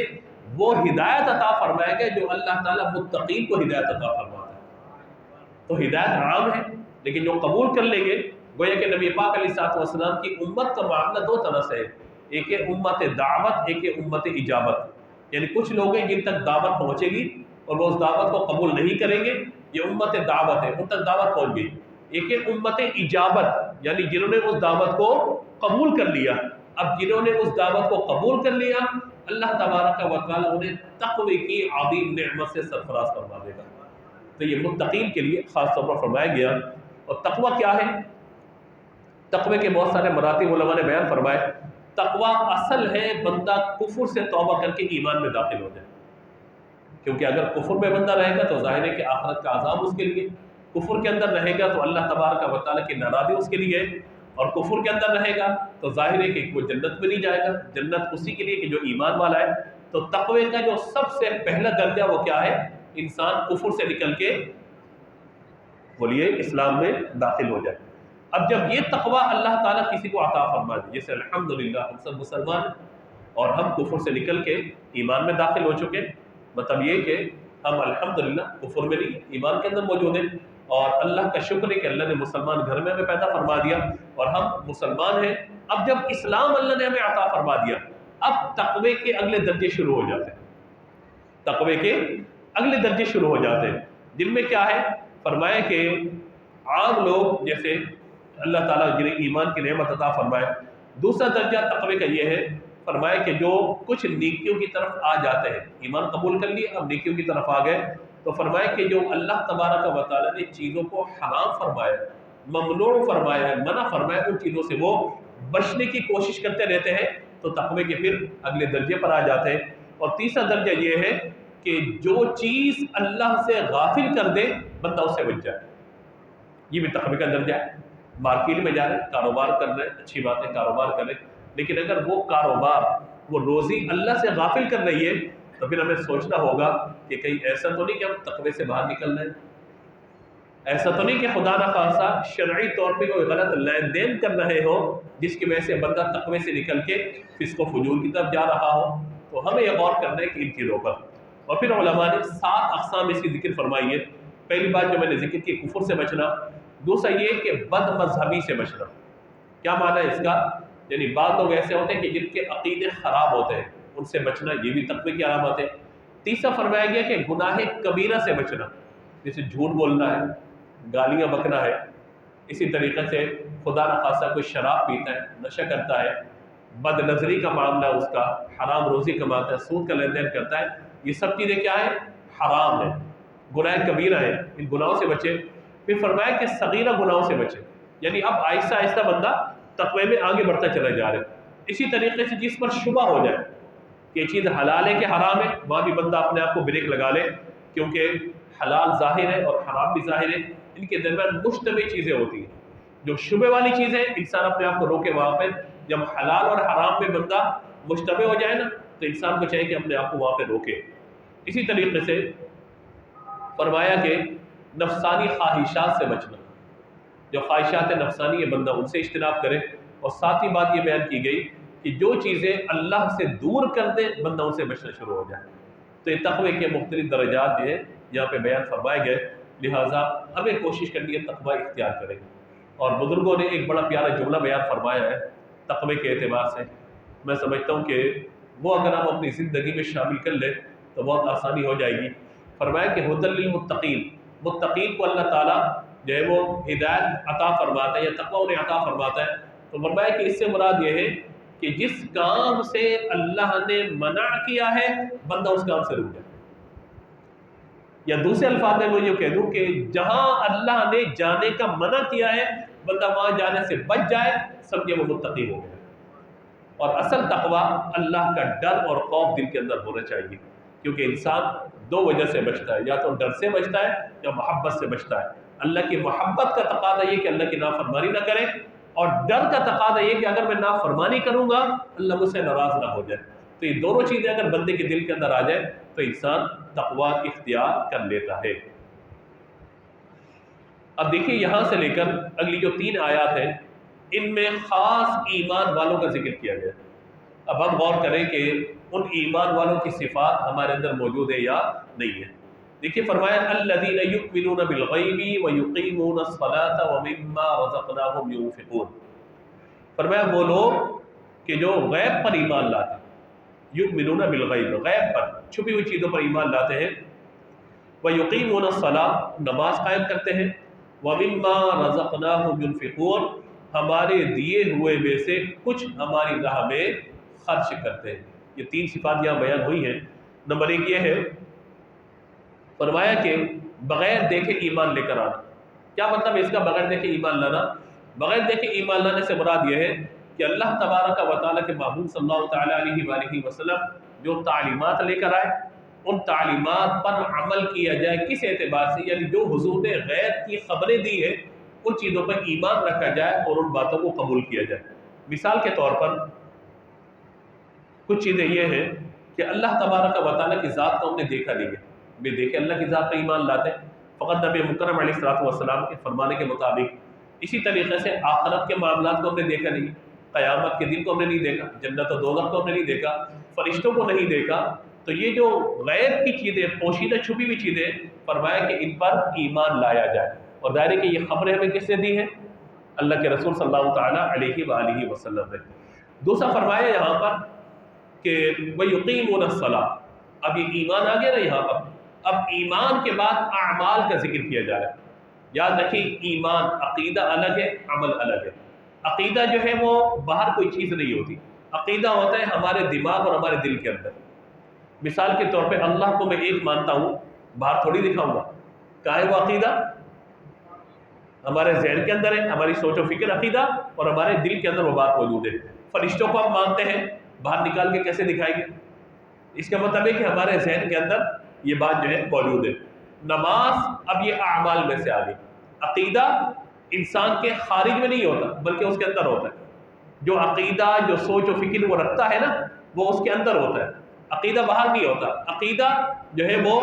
وہ ہدایت عطا فرمائے گا جو اللہ تعالیٰ متقین کو ہدایت عطا فرماتا ہے۔ تو ہدایت عام ہے، لیکن جو قبول کر لیں گے، گویا کہ نبی پاک علیہ الصلوۃ والسلام کی امت کا معاملہ دو طرح سے ہے، ایک ہے امت دعوت، ایک ہے امت اجابت، یعنی کچھ لوگ ہیں جن تک دعوت پہنچے گی اور وہ اس دعوت کو قبول نہیں کریں گے، یہ امت دعوت ہے، ان تک دعوت پہنچ گئی، ایک ہے امت اجابت، یعنی جنہوں نے اس دعوت کو قبول کر لیا، اب جنہوں نے اس دعوت کو قبول کر لیا اللہ تبارک و تعالیٰ انہیں تقوی کی عظیم نعمت سے سرفراز فرما دے گا، تو یہ متقین کے لیے خاص طور پر فرمایا گیا۔ اور تقوی کیا ہے؟ تقوی کے بہت سارے مراتب علماء نے بیان فرمائے، تقوی اصل ہے بندہ کفر سے توبہ کر کے ایمان میں داخل ہو جائے، کیونکہ اگر کفر میں بندہ رہے گا تو ظاہر ہے کہ آخرت کا عذاب اس کے لیے، کفر کے اندر رہے گا تو اللہ تبارک و تعالیٰ کی ناراضی اس کے لیے، اور کفر کے اندر رہے گا تو ظاہر ہے کہ وہ جنت میں نہیں جائے گا، جنت اسی کے لیے کہ جو ایمان والا ہے۔ تو تقوی کا جو سب سے پہلا درجہ وہ کیا ہے؟ انسان کفر سے نکل کے بولیے اسلام میں داخل ہو جائے۔ اب جب یہ تقوی اللہ تعالیٰ کسی کو عطا فرما دے، جیسے الحمدللہ ہم سب مسلمان ہیں اور ہم کفر سے نکل کے ایمان میں داخل ہو چکے، مطلب یہ کہ ہم الحمدللہ کفر میں نہیں، ایمان کے اندر موجود ہیں، اور اللہ کا شکر ہے کہ اللہ نے مسلمان گھر میں ہمیں پیدا فرما دیا اور ہم مسلمان ہیں۔ اب جب اسلام اللہ نے ہمیں عطا فرما دیا، اب تقوی کے اگلے درجے شروع ہو جاتے ہیں، تقوی کے اگلے درجے شروع ہو جاتے ہیں، جن میں کیا ہے؟ فرمایا کہ عام لوگ جیسے اللہ تعالیٰ جنہیں ایمان کی نعمت عطا فرمائے، دوسرا درجہ تقوی کا یہ ہے، فرمایا کہ جو کچھ نیکیوں کی طرف آ جاتے ہیں، ایمان قبول کر لیے اب نیکیوں کی طرف آ گئے، تو فرمایا کہ جو اللہ تبارک و تعالیٰ نے چیزوں کو حرام فرمایا، ممنوع فرمایا ہے، منع فرمایا، ان چیزوں سے وہ بچنے کی کوشش کرتے رہتے ہیں، تو تقوی کے پھر اگلے درجے پر آ جاتے ہیں۔ اور تیسرا درجہ یہ ہے کہ جو چیز اللہ سے غافل کر دے بندہ اس سے بچ جائے، یہ بھی تقوی کا درجہ ہے۔ مارکیٹ میں جا رہے ہیں، کاروبار کر رہے ہیں، اچھی بات ہے کاروبار کریں، لیکن اگر وہ کاروبار وہ روزی اللہ سے غافل کر رہی ہے تو پھر ہمیں سوچنا ہوگا کہ کہیں ایسا تو نہیں کہ ہم تقوی سے باہر نکل رہے ہیں، ایسا تو نہیں کہ خدا نخواستہ شرعی طور پہ کوئی غلط لین دین کر رہے ہو جس کی وجہ سے بندہ تقوی سے نکل کے فسق و فجور کی طرف جا رہا ہو، تو ہمیں یہ غور کرنا ہے کہ ان چیزوں پر۔ اور پھر علماء نے 7 اقسام اس کی ذکر فرمائی ہے۔ پہلی بات جو میں نے ذکر کی کفر سے بچنا، دوسرا یہ کہ بد مذہبی سے بچنا۔ کیا معنی ہے اس کا؟ یعنی بعض لوگ ایسے ہوتے ہیں کہ جن کے عقیدے خراب ہوتے ہیں، ان سے بچنا، یہ بھی تقوی کی علامت ہے۔ تیسرا فرمایا گیا کہ گناہ کبیرہ سے بچنا، جیسے جھوٹ بولنا ہے، گالیاں بکنا ہے، اسی طریقے سے خدا نخواستہ کوئی شراب پیتا ہے، نشہ کرتا ہے، بد نظری کا معاملہ اس کا، حرام روزی کماتا ہے، سود کا لین دین کرتا ہے، یہ سب چیزیں کیا ہیں؟ حرام ہیں، گناہ کبیرہ ہیں، ان گناہوں سے بچے۔ پھر فرمایا کہ صغیرہ گناہوں سے بچے، یعنی اب آہستہ آہستہ بندہ تقوی میں آگے بڑھتا چلا جا رہا ہے۔ اسی طریقے سے جس پر شبہ ہو جائے کہ یہ چیز حلال ہے کہ حرام ہے، وہاں بھی بندہ اپنے آپ کو بریک لگا لے، کیونکہ حلال ظاہر ہے اور حرام بھی ظاہر ہے، ان کے درمیان مشتبہ چیزیں ہوتی ہیں، جو شبہ والی چیزیں انسان اپنے آپ کو روکے وہاں پہ۔ جب حلال اور حرام میں بندہ مشتبہ ہو جائے نا تو انسان کو چاہیے کہ اپنے آپ کو وہاں پہ روکے۔ اسی طریقے سے فرمایا کہ نفسانی خواہشات سے بچنا، جو خواہشات نفسانی ہے بندہ ان سے اجتناب کرے، اور ساتھ ہی بات یہ بیان کی گئی کہ جو چیزیں اللہ سے دور کر دیں بندہ ان سے بچنا شروع ہو جائے۔ تو یہ تقوی کے مختلف درجات جو ہیں یہاں پہ بیان فرمائے گئے، لہٰذا ہمیں کوشش کرنی ہے تقوی اختیار کریں۔ اور بزرگوں نے ایک بڑا پیارا جملہ بیان فرمایا ہے تقوی کے اعتبار سے، میں سمجھتا ہوں کہ وہ اگر ہم اپنی زندگی میں شامل کر لیں تو بہت آسانی ہو جائے گی۔ فرمایا کہ ہدی للمتقین، متقین کو اللہ تعالیٰ جو ہے وہ ہدایت عطا فرماتا ہے یا تقوی انہیں عطا فرماتا ہے۔ تو فرمایا کہ اس سے مراد یہ ہے کہ جس کام سے اللہ نے منع کیا ہے بندہ اس کام سے رک جائے، یا دوسرے الفاظ میں یہ کہہ دوں کہ جہاں اللہ نے جانے کا منع کیا ہے بندہ وہاں جانے سے بچ جائے، سمجھے وہ متقی ہو گیا۔ اور اصل تقویٰ اللہ کا ڈر اور خوف دل کے اندر ہونا چاہیے، کیونکہ انسان دو وجہ سے بچتا ہے، یا تو ڈر سے بچتا ہے یا محبت سے بچتا ہے۔ اللہ کی محبت کا تقاضا یہ کہ اللہ کی نافرمانی نہ کرے، اور ڈر کا تقاضا یہ کہ اگر میں نافرمانی کروں گا اللہ مجھ سے ناراض نہ ہو جائے۔ تو یہ دونوں چیزیں اگر بندے کے دل کے اندر آ جائے تو انسان تقویٰ اختیار کر لیتا ہے۔ اب دیکھیے یہاں سے لے کر اگلی جو 3 آیات ہیں ان میں خاص ایمان والوں کا ذکر کیا گیا۔ اب ہم غور کریں کہ ان ایمان والوں کی صفات ہمارے اندر موجود ہے یا نہیں ہے۔ دیکھیے فرمایا الذین یؤمنون بالغیب ویقیمون الصلاۃ ومما رزقناہم ينفقون۔ فرمایا وہ لوگ کہ جو غیب پر ایمان لاتے ہیں، یؤمنون بالغیب، غیب پر چھپی ہوئی چیزوں پر ایمان لاتے ہیں، ویقیمون الصلاۃ، نماز قائم کرتے ہیں، ومما رزقناہم ينفقون، ہمارے دیے ہوئے میں سے کچھ ہماری راہ میں خرچ کرتے ہیں۔ یہ 3 صفات یہاں بیان ہوئی ہیں۔ نمبر 1 یہ ہے، فرمایا کہ بغیر دیکھے ایمان لے کر آنا۔ کیا مطلب ہے اس کا بغیر دیکھے ایمان لانا؟ بغیر دیکھے ایمان لانے سے مراد یہ ہے کہ اللہ تبارک و تعالیٰ کے محبوب صلی اللہ تعالیٰ علیہ وآلہ وسلم جو تعلیمات لے کر آئے ان تعلیمات پر عمل کیا جائے۔ کس اعتبار سے؟ یعنی جو حضور نے غیب کی خبریں دی ہیں ان چیزوں پر ایمان رکھا جائے اور ان باتوں کو قبول کیا جائے۔ مثال کے طور پر کچھ چیزیں یہ ہیں کہ اللہ تبارک و تعالیٰ کی ذات کو ہم نے دیکھا نہیں ہے، بے دیکھے اللہ کی ذات پر ایمان لاتے ہیں فقط نبی مکرم علیہ الصلوۃ والسلام کے فرمانے کے مطابق۔ اسی طریقے سے آخرت کے معاملات کو ہم نے دیکھا نہیں، قیامت کے دن کو ہم نے نہیں دیکھا، جنت و دوزخ کو ہم نے نہیں دیکھا، فرشتوں کو نہیں دیکھا۔ تو یہ جو غیب کی چیزیں، پوشیدہ چھپی ہوئی چیزیں، فرمایا کہ ان پر ایمان لایا جائے۔ اور ظاہر ہے کہ یہ خبریں ہمیں کس نے دی ہیں؟ اللہ کے رسول صلی اللہ تعالیٰ علیہ وآلہ وسلم نے۔ دوسرا فرمایا یہاں پر کہ وَيُقِيمُونَ الصَّلَاةَ، اب یہ ایمان آ گیا نا یہاں پر، اب ایمان کے بعد اعمال کا ذکر کیا جا رہا ہے۔ یاد رکھیں ایمان، عقیدہ الگ ہے، عمل الگ ہے۔ عقیدہ جو ہے وہ باہر کوئی چیز نہیں ہوتی، عقیدہ ہوتا ہے ہمارے دماغ اور ہمارے دل کے اندر۔ مثال کے طور پہ اللہ کو میں ایک مانتا ہوں، باہر تھوڑی دکھاؤں گا، کہاں ہے وہ عقیدہ؟ ہمارے ذہن کے اندر ہے، ہماری سوچ و فکر عقیدہ، اور ہمارے دل کے اندر وہ بات موجود ہے۔ فرشتوں کو ہم مانتے ہیں، باہر نکال کے کیسے دکھائیں گے؟ اس کا مطلب ہے کہ ہمارے ذہن کے اندر یہ بات جو ہے موجود ہے۔ نماز اب یہ اعمال میں سے آ گئی۔ عقیدہ انسان کے خارج میں نہیں ہوتا بلکہ اس کے اندر ہوتا ہے۔ جو عقیدہ، جو سوچ و فکر وہ رکھتا ہے نا، وہ اس کے اندر ہوتا ہے، عقیدہ باہر نہیں ہوتا۔ عقیدہ جو ہے وہ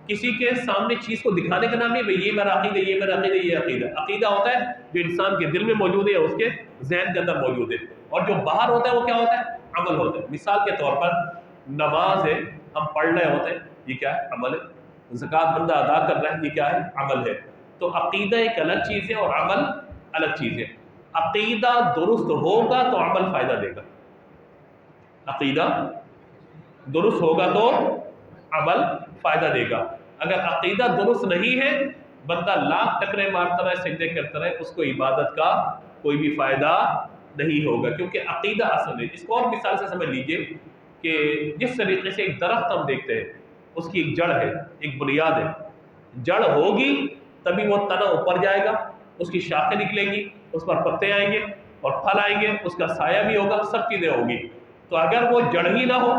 کسی کے سامنے چیز کو دکھانے کا نام نہیں، بھئی یہ میرا عقیدہ، یہ میرا عقیدہ، یہ عقیدہ۔ عقیدہ ہوتا ہے جو انسان کے دل میں موجود ہے، اس کے ذہن کے اندر موجود ہے، اور جو باہر ہوتا ہے وہ کیا ہوتا ہے؟ عمل ہوتا ہے۔ مثال کے طور پر نماز ہے، ہم پڑھ رہے ہوتے ہیں، یہ کیا ہے؟ عمل ہے۔ زکوٰۃ بندہ ادا کر رہا ہے، یہ کیا ہے؟ عمل ہے۔ تو عقیدہ ایک الگ چیز ہے اور عمل الگ چیز ہے۔ عقیدہ درست ہوگا تو عمل فائدہ دے گا، عقیدہ درست ہوگا تو عمل فائدہ دے گا۔ اگر عقیدہ درست نہیں ہے، بندہ لاکھ ٹکرے مارتا رہے، سجدے کرتا رہے، اس کو عبادت کا کوئی بھی فائدہ نہیں ہوگا، کیونکہ عقیدہ اصل ہے۔ اس کو اور مثال سے سمجھ لیجئے کہ جس طریقے سے ایک درخت ہم دیکھتے ہیں، اس کی ایک جڑ ہے، ایک بنیاد ہے۔ جڑ ہوگی تبھی وہ تنا اوپر جائے گا، اس کی شاخیں نکلیں گی، اس پر پتے آئیں گے اور پھل آئیں گے، اس کا سایہ بھی ہوگا، سب چیزیں ہوگی۔ تو اگر وہ جڑ ہی نہ ہو،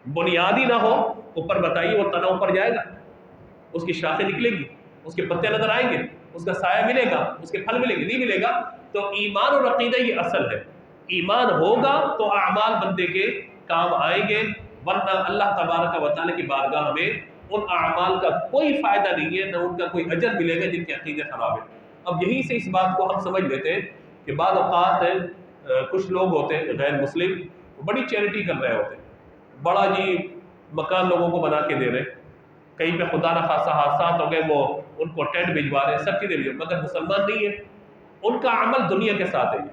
بنیاد ہی نہ ہو، اوپر بتائیے وہ تنا اوپر جائے گا؟ اس کی شاخیں نکلیں گی، اس کے پتے نظر آئیں گے، اس کا سایہ ملے گا، اس کے پھل ملیں گے؟ نہیں ملے گا۔ تو ایمان اور عقیدہ یہ اصل ہے۔ ایمان ہوگا تو اعمال بندے کے کام آئیں گے، ورنہ اللہ تبارک و تعالیٰ کی بارگاہ میں ان اعمال کا کوئی فائدہ نہیں ہے، نہ ان کا کوئی اجر ملے گا جن کے عقیدے خراب ہیں۔ اب یہیں سے اس بات کو ہم سمجھ لیتے ہیں کہ بعض اوقات کچھ لوگ ہوتے ہیں غیر مسلم، بڑی چیریٹی کر رہے ہوتے ہیں، بڑا جی مکان لوگوں کو بنا کے دے رہے، کہیں پہ خدا نہ خاصا حادثات ہو گئے، وہ ان کو ٹینٹ بھجوا رہے ہیں، سب چیزیں بھی، مگر مسلمان نہیں ہے۔ ان کا عمل دنیا کے ساتھ ہے،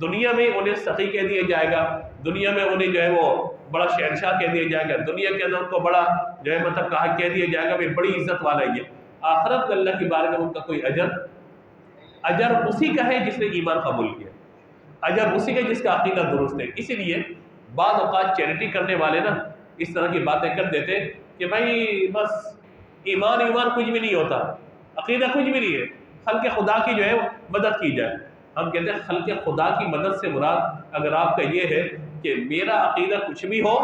دنیا میں انہیں سخی کہہ دیا جائے گا، دنیا میں انہیں جو ہے وہ بڑا شہنشاہ کہہ دیا جائے گا، دنیا کے اندر ان کو بڑا جو ہے مطلب کہا کہہ دیا جائے گا بھائی بڑی عزت والا ہے یہ، آخرت میں اللہ کی بارگاہ میں ان کا کوئی اجر اسی کا ہے جس نے ایمان قبول کیا، اجر اسی کا جس کا عقیدہ درست ہے۔ اسی لیے بعض اوقات چیریٹی کرنے والے نا اس طرح کی باتیں کر دیتے کہ بھائی بس ایمان کچھ بھی نہیں ہوتا، عقیدہ کچھ بھی نہیں ہے، خلق خدا کی جو ہے مدد کی جائے۔ ہم کہتے ہیں خلق خدا کی مدد سے مراد اگر آپ کا یہ ہے کہ میرا عقیدہ کچھ بھی ہو،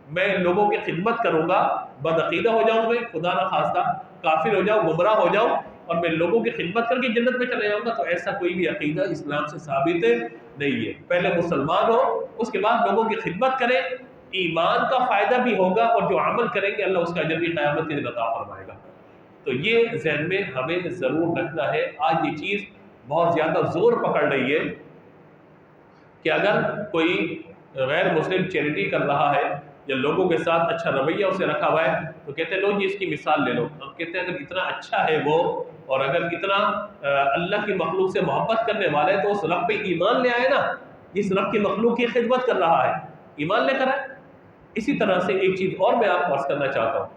میں لوگوں کی خدمت کروں گا، بد عقیدہ ہو جاؤں میں، خدا نہ خواستہ کافر ہو جاؤں، گمراہ ہو جاؤں اور میں لوگوں کی خدمت کر کے جنت میں چلے جاؤں گا، تو ایسا کوئی بھی عقیدہ اسلام سے ثابت نہیں ہے۔ پہلے مسلمان ہو، اس کے بعد لوگوں کی خدمت کرے، ایمان کا فائدہ بھی ہوگا اور جو عمل کریں گے اللہ اس کا اجر بھی قیامت کے دن عطا فرمائے گا۔ تو یہ ذہن میں ہمیں ضرور رکھنا ہے۔ آج یہ چیز بہت زیادہ زور پکڑ رہی ہے کہ اگر کوئی غیر مسلم چیریٹی کر رہا ہے یا لوگوں کے ساتھ اچھا رویہ اسے رکھا ہوا ہے تو کہتے ہیں لو جی اس کی مثال لے لو۔ ہم کہتے ہیں اگر اتنا اچھا ہے وہ اور اگر اتنا اللہ کی مخلوق سے محبت کرنے والا ہے تو اس رب پہ ایمان لے آئے نا، جس رب کی مخلوق کی خدمت کر رہا ہے ایمان لے کر آئے۔ اسی طرح سے ایک چیز اور میں آپ کو عرض کرنا چاہتا ہوں،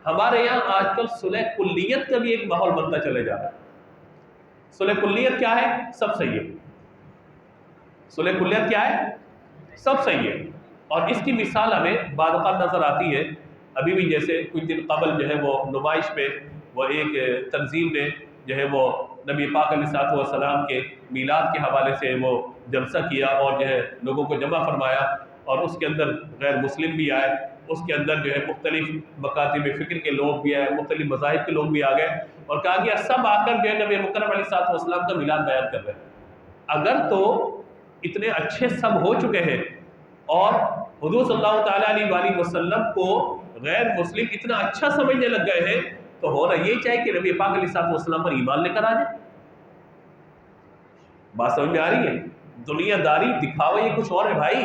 ہمارے یہاں آج کل صلح کلیت کا بھی ایک ماحول بنتا چلے جا رہا ہے۔ صلح کلیت کیا ہے؟ سب صحیح ہے۔ صلح کلیت کیا ہے؟ سب صحیح ہے، اور اس کی مثال ہمیں بعض اوقات نظر آتی ہے۔ ابھی بھی جیسے کچھ دن قبل جو ہے وہ نمائش پہ وہ ایک تنظیم نے جو ہے وہ نبی پاک علیہ الصلوۃ والسلام کے میلاد کے حوالے سے وہ جلسہ کیا اور جو ہے لوگوں کو جمع فرمایا، اور اس کے اندر غیر مسلم بھی آئے، اس کے اندر جو ہے مختلف مکاتب فکر کے لوگ بھی آئے، مختلف مذاہب کے لوگ بھی آ گئے، اور کہا گیا سب آ کر جو ہے نبی مکرم علیہ الصلوۃ والسلام کا میلاد بیان کر رہے ہیں۔ اگر تو اتنے اچھے سب ہو چکے ہیں اور حضور صلی اللہ تعالیٰ علیہ وآلہ وسلم کو غیر مسلم اتنا اچھا سمجھنے لگ گئے ہیں تو ہونا یہ چاہیے کہ نبی پاک علیہ الصلوۃ والسلام پر ایمان لے کر آ جائے۔ بات سمجھ میں آ رہی ہے؟ دنیا داری دکھاوا یہ کچھ اور ہے بھائی۔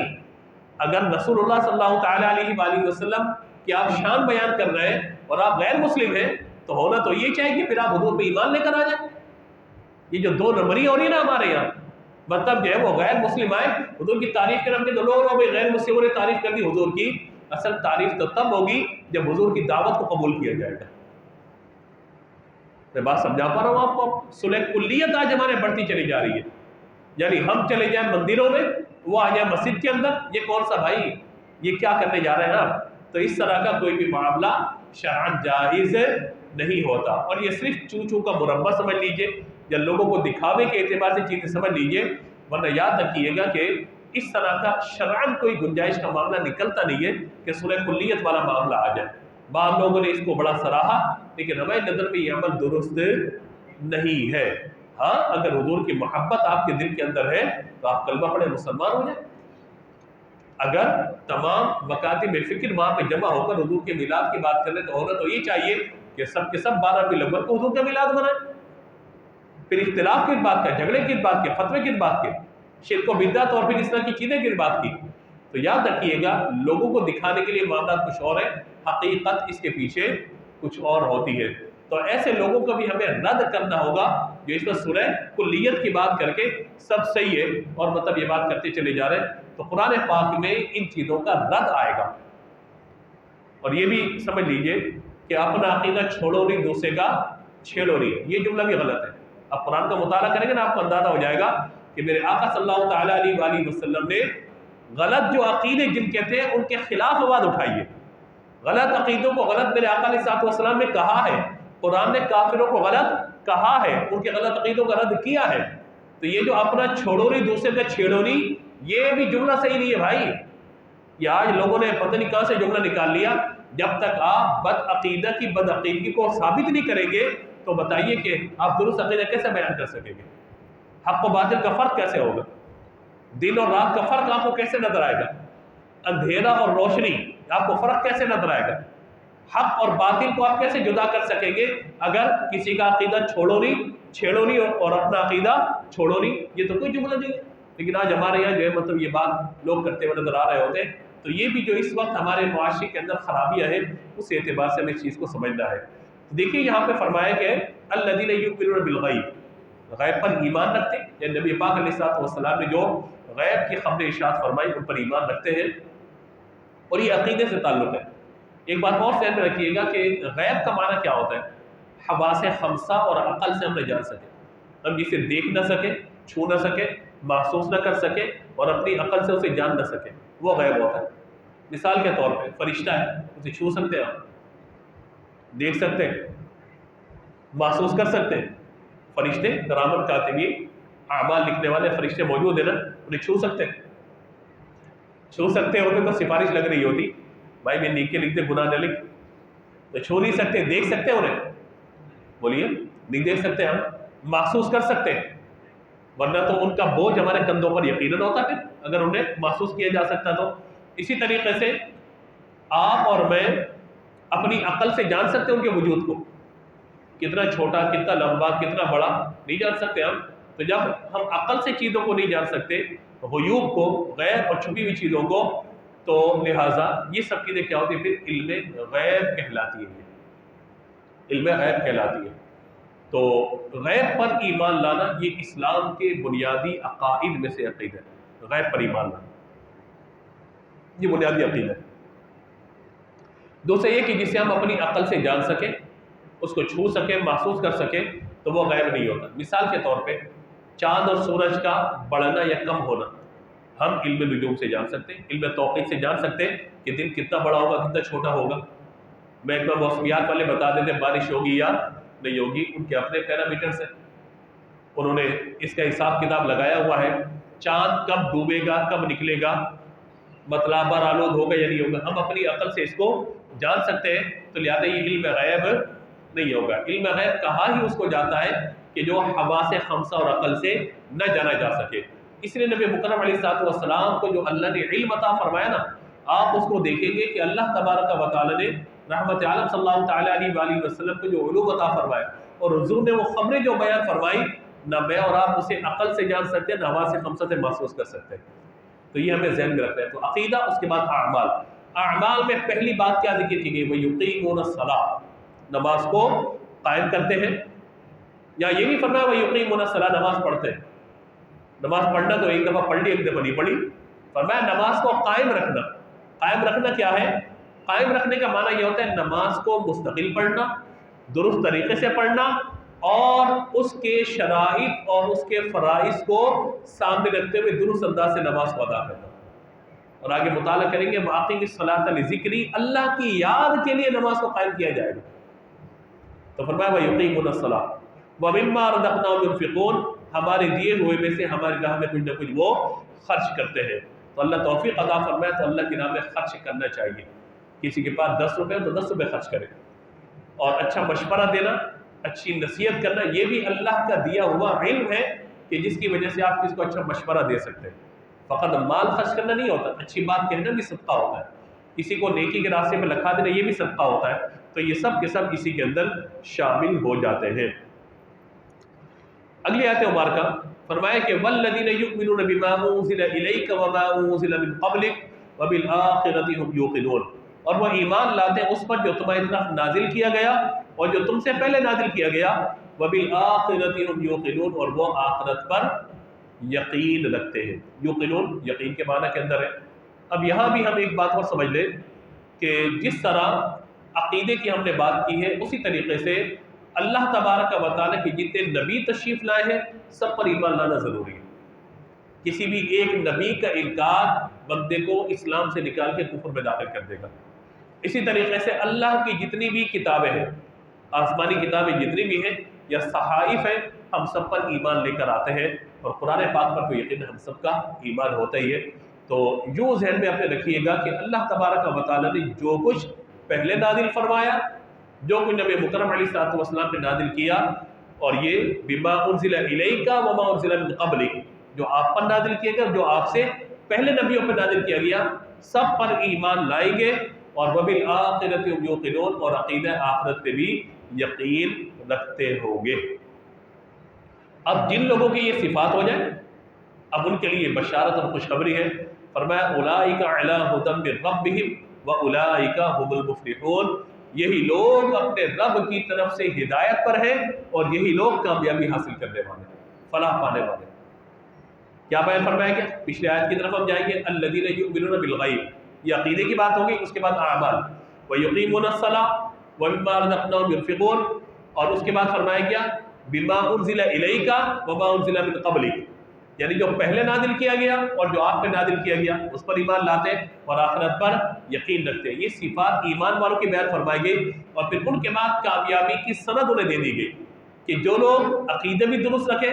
اگر رسول اللہ صلی اللہ تعالیٰ علیہ وآلہ وسلم کی آپ شان بیان کر رہے ہیں اور آپ غیر مسلم ہیں تو ہونا تو یہ چاہیے کہ پھر آپ حضور پہ ایمان لے کر آ جائیں۔ یہ جو دو نمبری ہو رہی ہے نا ہمارے یہاں، مطلب جو ہے وہ غیر مسلم آئے حضور کی تعریف کرنے کے تو لوگ غیر مسلموں نے تعریف کر دی حضور کی، اصل تعریف تو تب ہوگی جب حضور کی دعوت کو قبول کیا جائے گا۔ میں بات سمجھا پا رہا ہوں آپ کو؟ صلح کلیت آج ہمارے بڑھتی چلی جا رہی ہے، یعنی ہم چلے جائیں مندروں میں، وہ آ جائیں مسجد کے اندر، یہ کون سا بھائی، یہ کیا کرنے جا رہے ہیں آپ؟ تو اس طرح کا کوئی بھی معاملہ شرعاً جائز نہیں ہوتا، اور یہ صرف چو چو کا مربع سمجھ لیجئے یا لوگوں کو دکھاوے کے اعتبار سے چیزیں سمجھ لیجئے، ورنہ یاد رکھیے گا کہ اس طرح کا شرعاً کوئی گنجائش کا معاملہ نکلتا نہیں ہے کہ صلح کلیت والا معاملہ آ جائے۔ بعض لوگوں نے اس کو بڑا سراہا، لیکن ہماری نظر میں یہ عمل درست نہیں ہے۔ ہاں اگر حضور کی محبت آپ کے دل کے اندر ہے تو آپ کلمہ پڑھے مسلمان ہو جائیں۔ اگر تمام مکاتب فکر وہاں پہ جمع ہو کر حضور کے میلاد کی بات کریں تو ہونا تو یہ چاہیے کہ سب کے سب 12 ربیع الاول کو حضور کا میلاد منائیں۔ پھر اختلاف کس بات کا، جھگڑے کس بات کے، فتوے کس بات کے، شرک و بدعت اور پھر اس طرح کی چیزیں کس بات کی؟ تو یاد رکھیے گا لوگوں کو دکھانے کے لیے معاملات کچھ اور ہے، حقیقت اس کے پیچھے کچھ اور ہوتی ہے۔ تو ایسے لوگوں کو بھی ہمیں رد کرنا ہوگا جو اس پر صلح کلیت کی بات کر کے سب صحیح ہے اور مطلب یہ بات کرتے چلے جا رہے ہیں، تو قرآن پاک میں ان چیزوں کا رد آئے گا۔ اور یہ بھی سمجھ لیجئے کہ اپنا عقیدہ چھوڑو نہیں دوسرے کا چھیڑو نہیں، یہ جملہ بھی غلط ہے۔ اب قرآن کا مطالعہ کریں گے نا آپ کو اندازہ ہو جائے گا کہ میرے آقا صلی اللہ تعالیٰ علیہ وآلہ وسلم نے غلط جو عقیدے جن کے تھے ان کے خلاف آواز اٹھائی ہے، غلط عقیدوں کو غلط میرے آقا علیہ الصلوۃ والسلام نے کہا ہے، قرآن نے کافروں کو غلط کہا ہے، ان کے غلط عقیدوں کا رد کیا ہے۔ تو یہ جو اپنا چھوڑو نہیں دوسرے کا چھیڑو نہیں، یہ بھی جملہ صحیح نہیں ہے بھائی۔ یہ آج لوگوں نے پتہ نہیں کہاں سے جملہ نکال لیا۔ جب تک آپ بد عقیدہ کی بد عقیدگی کو ثابت نہیں کریں گے تو بتائیے کہ آپ درست عقیدہ کیسے بیان کر سکیں گے؟ حق و باطل کا فرق کیسے ہوگا؟ دن اور رات کا فرق آپ کو کیسے نظر آئے گا؟ اندھیرا اور روشنی آپ کو فرق کیسے نظر آئے گا؟ حق اور باطل کو آپ کیسے جدا کر سکیں گے اگر کسی کا عقیدہ چھوڑو نہیں اور اپنا عقیدہ چھوڑو نہیں؟ یہ تو کوئی جملہ نہیں ہے۔ لیکن آج ہمارے یہاں جو ہے مطلب یہ بات لوگ کرتے ہوئے نظر آ رہے ہوتے ہیں، تو یہ بھی جو اس وقت ہمارے معاشرے کے اندر خرابیاں ہیں اس اعتبار سے ہمیں اس چیز کو سمجھنا ہے۔ دیکھیے یہاں پہ فرمایا کہ الذین یؤمنون بالغیب، غیب پر ایمان رکھتے ہیں، یعنی نبی پاک علیہ الصلوۃ والسلام نے جو غیب کی خبر ارشاد فرمائی ان پر ایمان رکھتے ہیں۔ اور یہ عقیدے سے تعلق ہے۔ ایک بات اور ذہن میں رکھیے گا کہ غیب کا معنی کیا ہوتا ہے؟ حواس خمسہ اور عقل سے ہم نہ جان سکے، ہم جسے دیکھ نہ سکے، چھو نہ سکے، محسوس نہ کر سکے اور اپنی عقل سے اسے جان نہ سکے، وہ غیب ہوتا ہے۔ مثال کے طور پہ فرشتہ ہے، اسے چھو سکتے ہیں، آپ دیکھ سکتے ہیں، محسوس کر سکتے ہیں۔ فرشتے کرامت کاتبین، اعمال لکھنے والے فرشتے موجود ہیں نا، انہیں چھو سکتے ہیں؟ چھو سکتے ہوتے تو سفارش لگ رہی ہوتی، بھائی میں نیکی لکھ دے گناہ نہ لکھ، تو چھو نہیں سکتے، دیکھ سکتے انہیں؟ بولیے، نہیں دیکھ سکتے، ہم محسوس کر سکتے ہیں، ورنہ تو ان کا بوجھ ہمارے کندھوں پر یقیناً ہوتا ہے اگر انہیں محسوس کیا جا سکتا تو۔ اسی طریقے سے آپ اور میں اپنی عقل سے جان سکتے ہیں ان کے وجود کو، کتنا چھوٹا، کتنا لمبا، کتنا بڑا، نہیں جان سکتے ہم۔ تو جب ہم عقل سے چیزوں کو نہیں جان سکتے، غیوب کو، غیب اور چھپی ہوئی چیزوں کو، تو لہٰذا یہ سب چیزیں کیا ہوتی ہیں؟ پھر علم غیب کہلاتی ہے، علم غیب کہلاتی ہے۔ تو غیب پر ایمان لانا یہ اسلام کے بنیادی عقائد میں سے عقیدہ ہے، غیب پر ایمان لانا یہ بنیادی عقیدہ ہے۔ دوسرا یہ کہ جسے ہم اپنی عقل سے جان سکیں، اس کو چھو سکیں، محسوس کر سکیں، تو وہ غیب نہیں ہوتا۔ مثال کے طور پہ چاند اور سورج کا بڑھنا یا کم ہونا ہم علم نجوم سے جان سکتے ہیں، علم توقیت سے جان سکتے ہیں کہ دن کتنا بڑا ہوگا، کتنا چھوٹا ہوگا۔ میں ایک بار موسمیات والے بتا دیتے بارش ہوگی یا نہیں ہوگی، ان کے اپنے پیرامیٹرز ہیں، انہوں نے اس کا حساب کتاب لگایا ہوا ہے، چاند کب ڈوبے گا، کب نکلے گا، مطلع بار آلود ہوگا یا نہیں ہوگا، ہم اپنی عقل سے اس کو جان سکتے ہیں۔ تو لہٰذا یہ علم غیب نہیں ہوگا۔ علم غیب کہا ہی اس کو جاتا ہے کہ جو حواس خمسہ اور عقل سے نہ جانا جا سکے۔ اس لیے نبی مکرم علیہ الصلوۃ والسلام کو جو اللہ نے علم عطا فرمایا نا، آپ اس کو دیکھیں گے کہ اللہ تبارک و تعالیٰ نے رحمت عالم صلی اللہ تعالیٰ علیہ وآلہ وسلم کو جو علوم عطا فرمایا اور حضور نے وہ خبریں جو بیان فرمائی، نہ میں اور آپ اسے عقل سے جان سکتے ہیں، نہ حواس خمسہ سے محسوس کر سکتے ہیں۔ تو یہ ہمیں ذہن میں رکھنا ہے۔ تو عقیدہ، اس کے بعد اعمال۔ اعمال میں پہلی بات کیا ذکر کی گئی؟ وَيُقِيمُونَ الصَّلَاةَ، نماز کو قائم کرتے ہیں، یا یہ نہیں فرمایا وَيُقِيمُونَ الصَّلَاةَ نماز پڑھتے ہیں۔ نماز پڑھنا تو ایک دفعہ پڑھ لی، ایک دفعہ نہیں پڑھی، فرمایا نماز کو قائم رکھنا۔ قائم رکھنا کیا ہے؟ قائم رکھنے کا معنی یہ ہوتا ہے نماز کو مستقل پڑھنا، درست طریقے سے پڑھنا، اور اس کے شرائط اور اس کے فرائض کو سامنے رکھتے ہوئے درست انداز سے نماز کو ادا کرنا۔ اور آگے مطالعہ کریں گے وَأَقِمِ الصَّلَاةَ لِذِكْرِي، اللہ کی یاد کے لیے نماز کو قائم کیا جائے گا۔ تو فرمایا وَيُقِيمُونَ الصَّلَاةَ وَمِمَّا رَزَقْنَاهُمْ يُنْفِقُونَ، ہمارے دیے ہوئے میں سے ہماری راہ میں کچھ نہ کچھ وہ خرچ کرتے ہیں۔ تو اللہ توفیق عطا فرمائے تو اللہ کی راہ میں خرچ کرنا چاہیے۔ کسی کے پاس 10 روپے تو 10 روپے خرچ کرے، اور اچھا مشورہ دینا، اچھی نصیحت کرنا، یہ بھی اللہ کا دیا ہوا علم ہے کہ جس کی وجہ سے آپ کسی کو اچھا مشورہ دے سکتے ہیں۔ فقط مال خرچ کرنا نہیں ہوتا، اچھی بات کہنا بھی صدقہ ہوتا ہے، کسی کو نیکی کے راستے میں لکھا دینا یہ بھی صدقہ ہوتا ہے۔ تو یہ سب کے سب اسی کے اندر شامل ہو جاتے ہیں۔ اگلی آیت مبارکہ فرمایا کہ والذین یؤمنون بما انزل الیک وما انزل من قبلک وبالآخرۃ هم یوقنون، اور وہ ایمان لاتے ہیں اس پر جو تمہاری طرف نازل کیا گیا اور جو تم سے پہلے نازل کیا گیا، وبالآخرۃ هم یوقنون، اور وہ آخرت پر یقین رکھتے ہیں۔ یوقنون یقین کے معنی کے اندر ہے۔ اب یہاں بھی ہم ایک بات اور سمجھ لیں کہ جس طرح عقیدے کی ہم نے بات کی ہے، اسی طریقے سے اللہ تبارک و تعالیٰ کے جتنے نبی تشریف لائے ہیں سب پر ایمان لانا ضروری ہے۔ کسی بھی ایک نبی کا انکار بندے کو اسلام سے نکال کے کفر میں داخل کر دے گا۔ اسی طریقے سے اللہ کی جتنی بھی کتابیں ہیں، آسمانی کتابیں جتنی بھی ہیں یا صحائف ہیں، ہم سب پر ایمان لے کر آتے ہیں، اور قرآن پاک پر تو یقین ہم سب کا ایمان ہوتا ہی ہے۔ تو یوں ذہن میں اپنے رکھیے گا کہ اللہ تبارک و تعالیٰ نے جو کچھ پہلے نازل فرمایا، جو کچھ نبی مکرم علیہ الصلوۃ والسلام نے نازل کیا، اور یہ بما انزل الیک وما انزل من قبلک، جو آپ پر نازل کیا گیا، جو آپ سے پہلے نبیوں پر نازل کیا گیا، سب پر ایمان لائیں گے، اور وبالآخرۃ هم یوقنون، اور عقیدہ آخرت پہ بھی یقین رکھتے ہوں گے۔ اب جن لوگوں کی یہ صفات ہو جائیں، اب ان کے لیے بشارت اور خوشخبری ہے۔ فرمایا اولئک علی ھدی من ربہم واولئک ھم المفلحون، یہی لوگ اپنے رب کی طرف سے ہدایت پر ہیں، اور یہی لوگ کامیابی حاصل کرنے والے، فلاح پانے والے۔ کیا بیان فرمایا؟ کہ پچھلے آیت کی طرف ہم جائیں گے، الذین یؤمنون بالغیب، یہ عقیدے کی بات ہوگی. اس کے بعد اعمال وَيُقِيمُونَ الصَّلَاةَ وَمِمَّا رَزَقْنَاهُمْ يُنْفِقُونَ, اور اس کے بعد فرمایا گیا بِمَا أُنزِلَ إِلَيْكَ وَمَا أُنزِلَ مِن قَبْلِكَ, یعنی جو پہلے نازل کیا گیا اور جو آپ پہ نازل کیا گیا اس پر ایمان لاتے اور آخرت پر یقین رکھتے. یہ صفات ایمان والوں کی بیان فرمائی گئی, اور پھر ان کے بعد کامیابی کی سند انہیں دے دی گئی کہ جو لوگ عقیدے بھی درست رکھیں,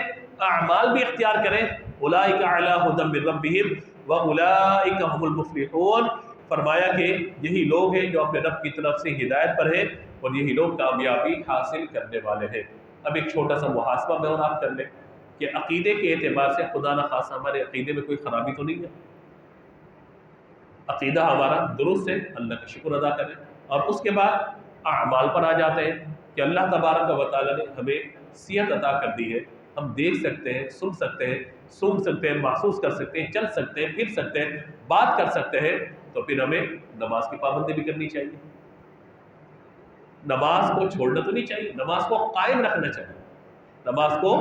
اعمال بھی اختیار کریں, اولئک علی ھدی من ربہم واولئک ھم المفلحون. فرمایا کہ یہی لوگ ہیں جو اپنے رب کی طرف سے ہدایت پر ہیں اور یہی لوگ کامیابی حاصل کرنے والے ہیں. اب ایک چھوٹا سا محاسبہ میں اور آپ کر لیں کہ عقیدے کے اعتبار سے خدا نہ خاصہ ہمارے عقیدے میں کوئی خرابی تو نہیں ہے. عقیدہ ہمارا درست ہے, اللہ کا شکر ادا کریں. اور اس کے بعد اعمال پر آ جاتے ہیں کہ اللہ تبارک و تعالیٰ نے ہمیں صحت عطا کر دی ہے, ہم دیکھ سکتے ہیں, سن سکتے ہیں, سونگ سکتے ہیں, محسوس کر سکتے ہیں, چل سکتے ہیں, پھر سکتے ہیں, بات کر سکتے ہیں, تو پھر ہمیں نماز کی پابندی بھی کرنی چاہیے. نماز کو چھوڑنا تو نہیں چاہیے, نماز کو قائم رکھنا چاہیے, نماز کو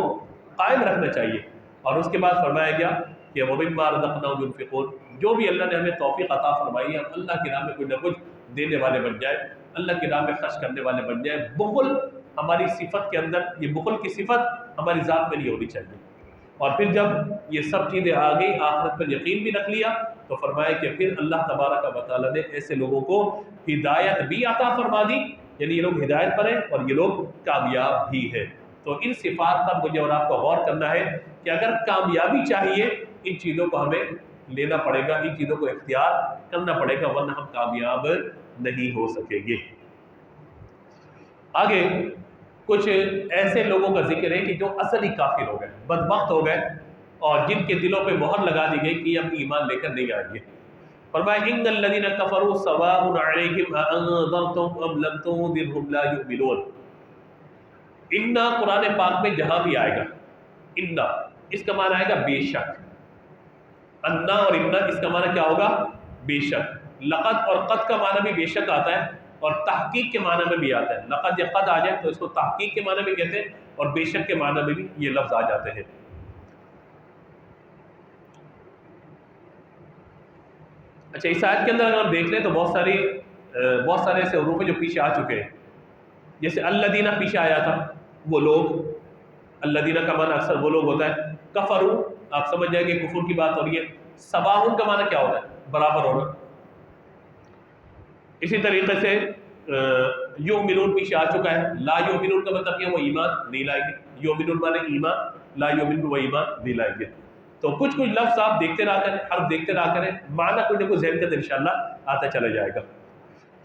قائم رکھنا چاہیے. اور اس کے بعد فرمایا گیا کہ وَمِمَّا رَزَقْنَاهُمْ يُنْفِقُونَ, جو بھی اللہ نے ہمیں توفیق عطا فرمائی ہے, ہم اللہ کی راہ میں کوئی نہ کچھ دینے والے بن جائے, اللہ کی راہ میں خرچ کرنے والے بن جائے. بخل ہماری صفت کے اندر, یہ بخل کی صفت ہماری ذات میں نہیں ہونی چاہیے. اور پھر جب یہ سب چیزیں آ گئی, آخرت پر یقین بھی رکھ لیا, تو فرمایا کہ پھر اللہ تبارک و تعالیٰ نے ایسے لوگوں کو ہدایت بھی عطا فرما دی, یعنی یہ لوگ ہدایت پر ہیں اور یہ لوگ کامیاب بھی ہیں. تو ان صفات پر مجھے اور آپ کو غور کرنا ہے کہ اگر کامیابی چاہیے ان چیزوں کو ہمیں لینا پڑے گا, ان چیزوں کو اختیار کرنا پڑے گا, ورنہ ہم کامیاب نہیں ہو سکیں گے. آگے کچھ ایسے لوگوں کا ذکر ہے کہ جو اصلی کافر ہو گئے, بدبخت ہو گئے, اور جن کے دلوں پہ مہر لگا دی گئی کہ یہ اب ایمان لے کر نہیں آئیں گے. فرمایا ان الذین کفروا سواء علیہم اانذرتم ام لم تنذرهم لا یؤمنون. انا قرآن پاک میں جہاں بھی آئے گا, انا اس کا معنی آئے گا بے شک, انا اور انا اس کا معنی کیا ہوگا, بے شک. لقد اور قد کا معنی بھی بے شک آتا ہے, اور تحقیق کے معنی میں بھی آتا ہے. لقد یا قد آ جائے تو اس کو تحقیق کے معنی میں کہتے ہیں, اور بے شک کے معنی میں بھی یہ لفظ آ جاتے ہیں. اچھا, اس آیت کے اندر اگر ہم دیکھ لیں تو بہت سارے ایسے حروف ہیں جو پیچھے آ چکے ہیں. جیسے الذین پیچھے آیا تھا, وہ لوگ, الذین کا معنی اکثر وہ لوگ ہوتا ہے. کفروا آپ سمجھ جائیں گے کفر کی بات ہو رہی ہے. سواء کا معنی کیا ہوتا ہے, برابر ہونا. اسی طریقے سے یؤمنون پیچھے آ چکا ہے. لا یؤمنون کا مطلب یہ وہ ایمان نہیں لائیں گے. یؤمنون معنی ایمان, لا یؤمنون وہ ایمان نہیں لائیں گے. تو کچھ لفظ آپ دیکھتے رہا کریں, حرف دیکھتے رہا کریں, معنی کوئی نہ کوئی ذہن کے اندر انشاءاللہ آتا چلا جائے گا.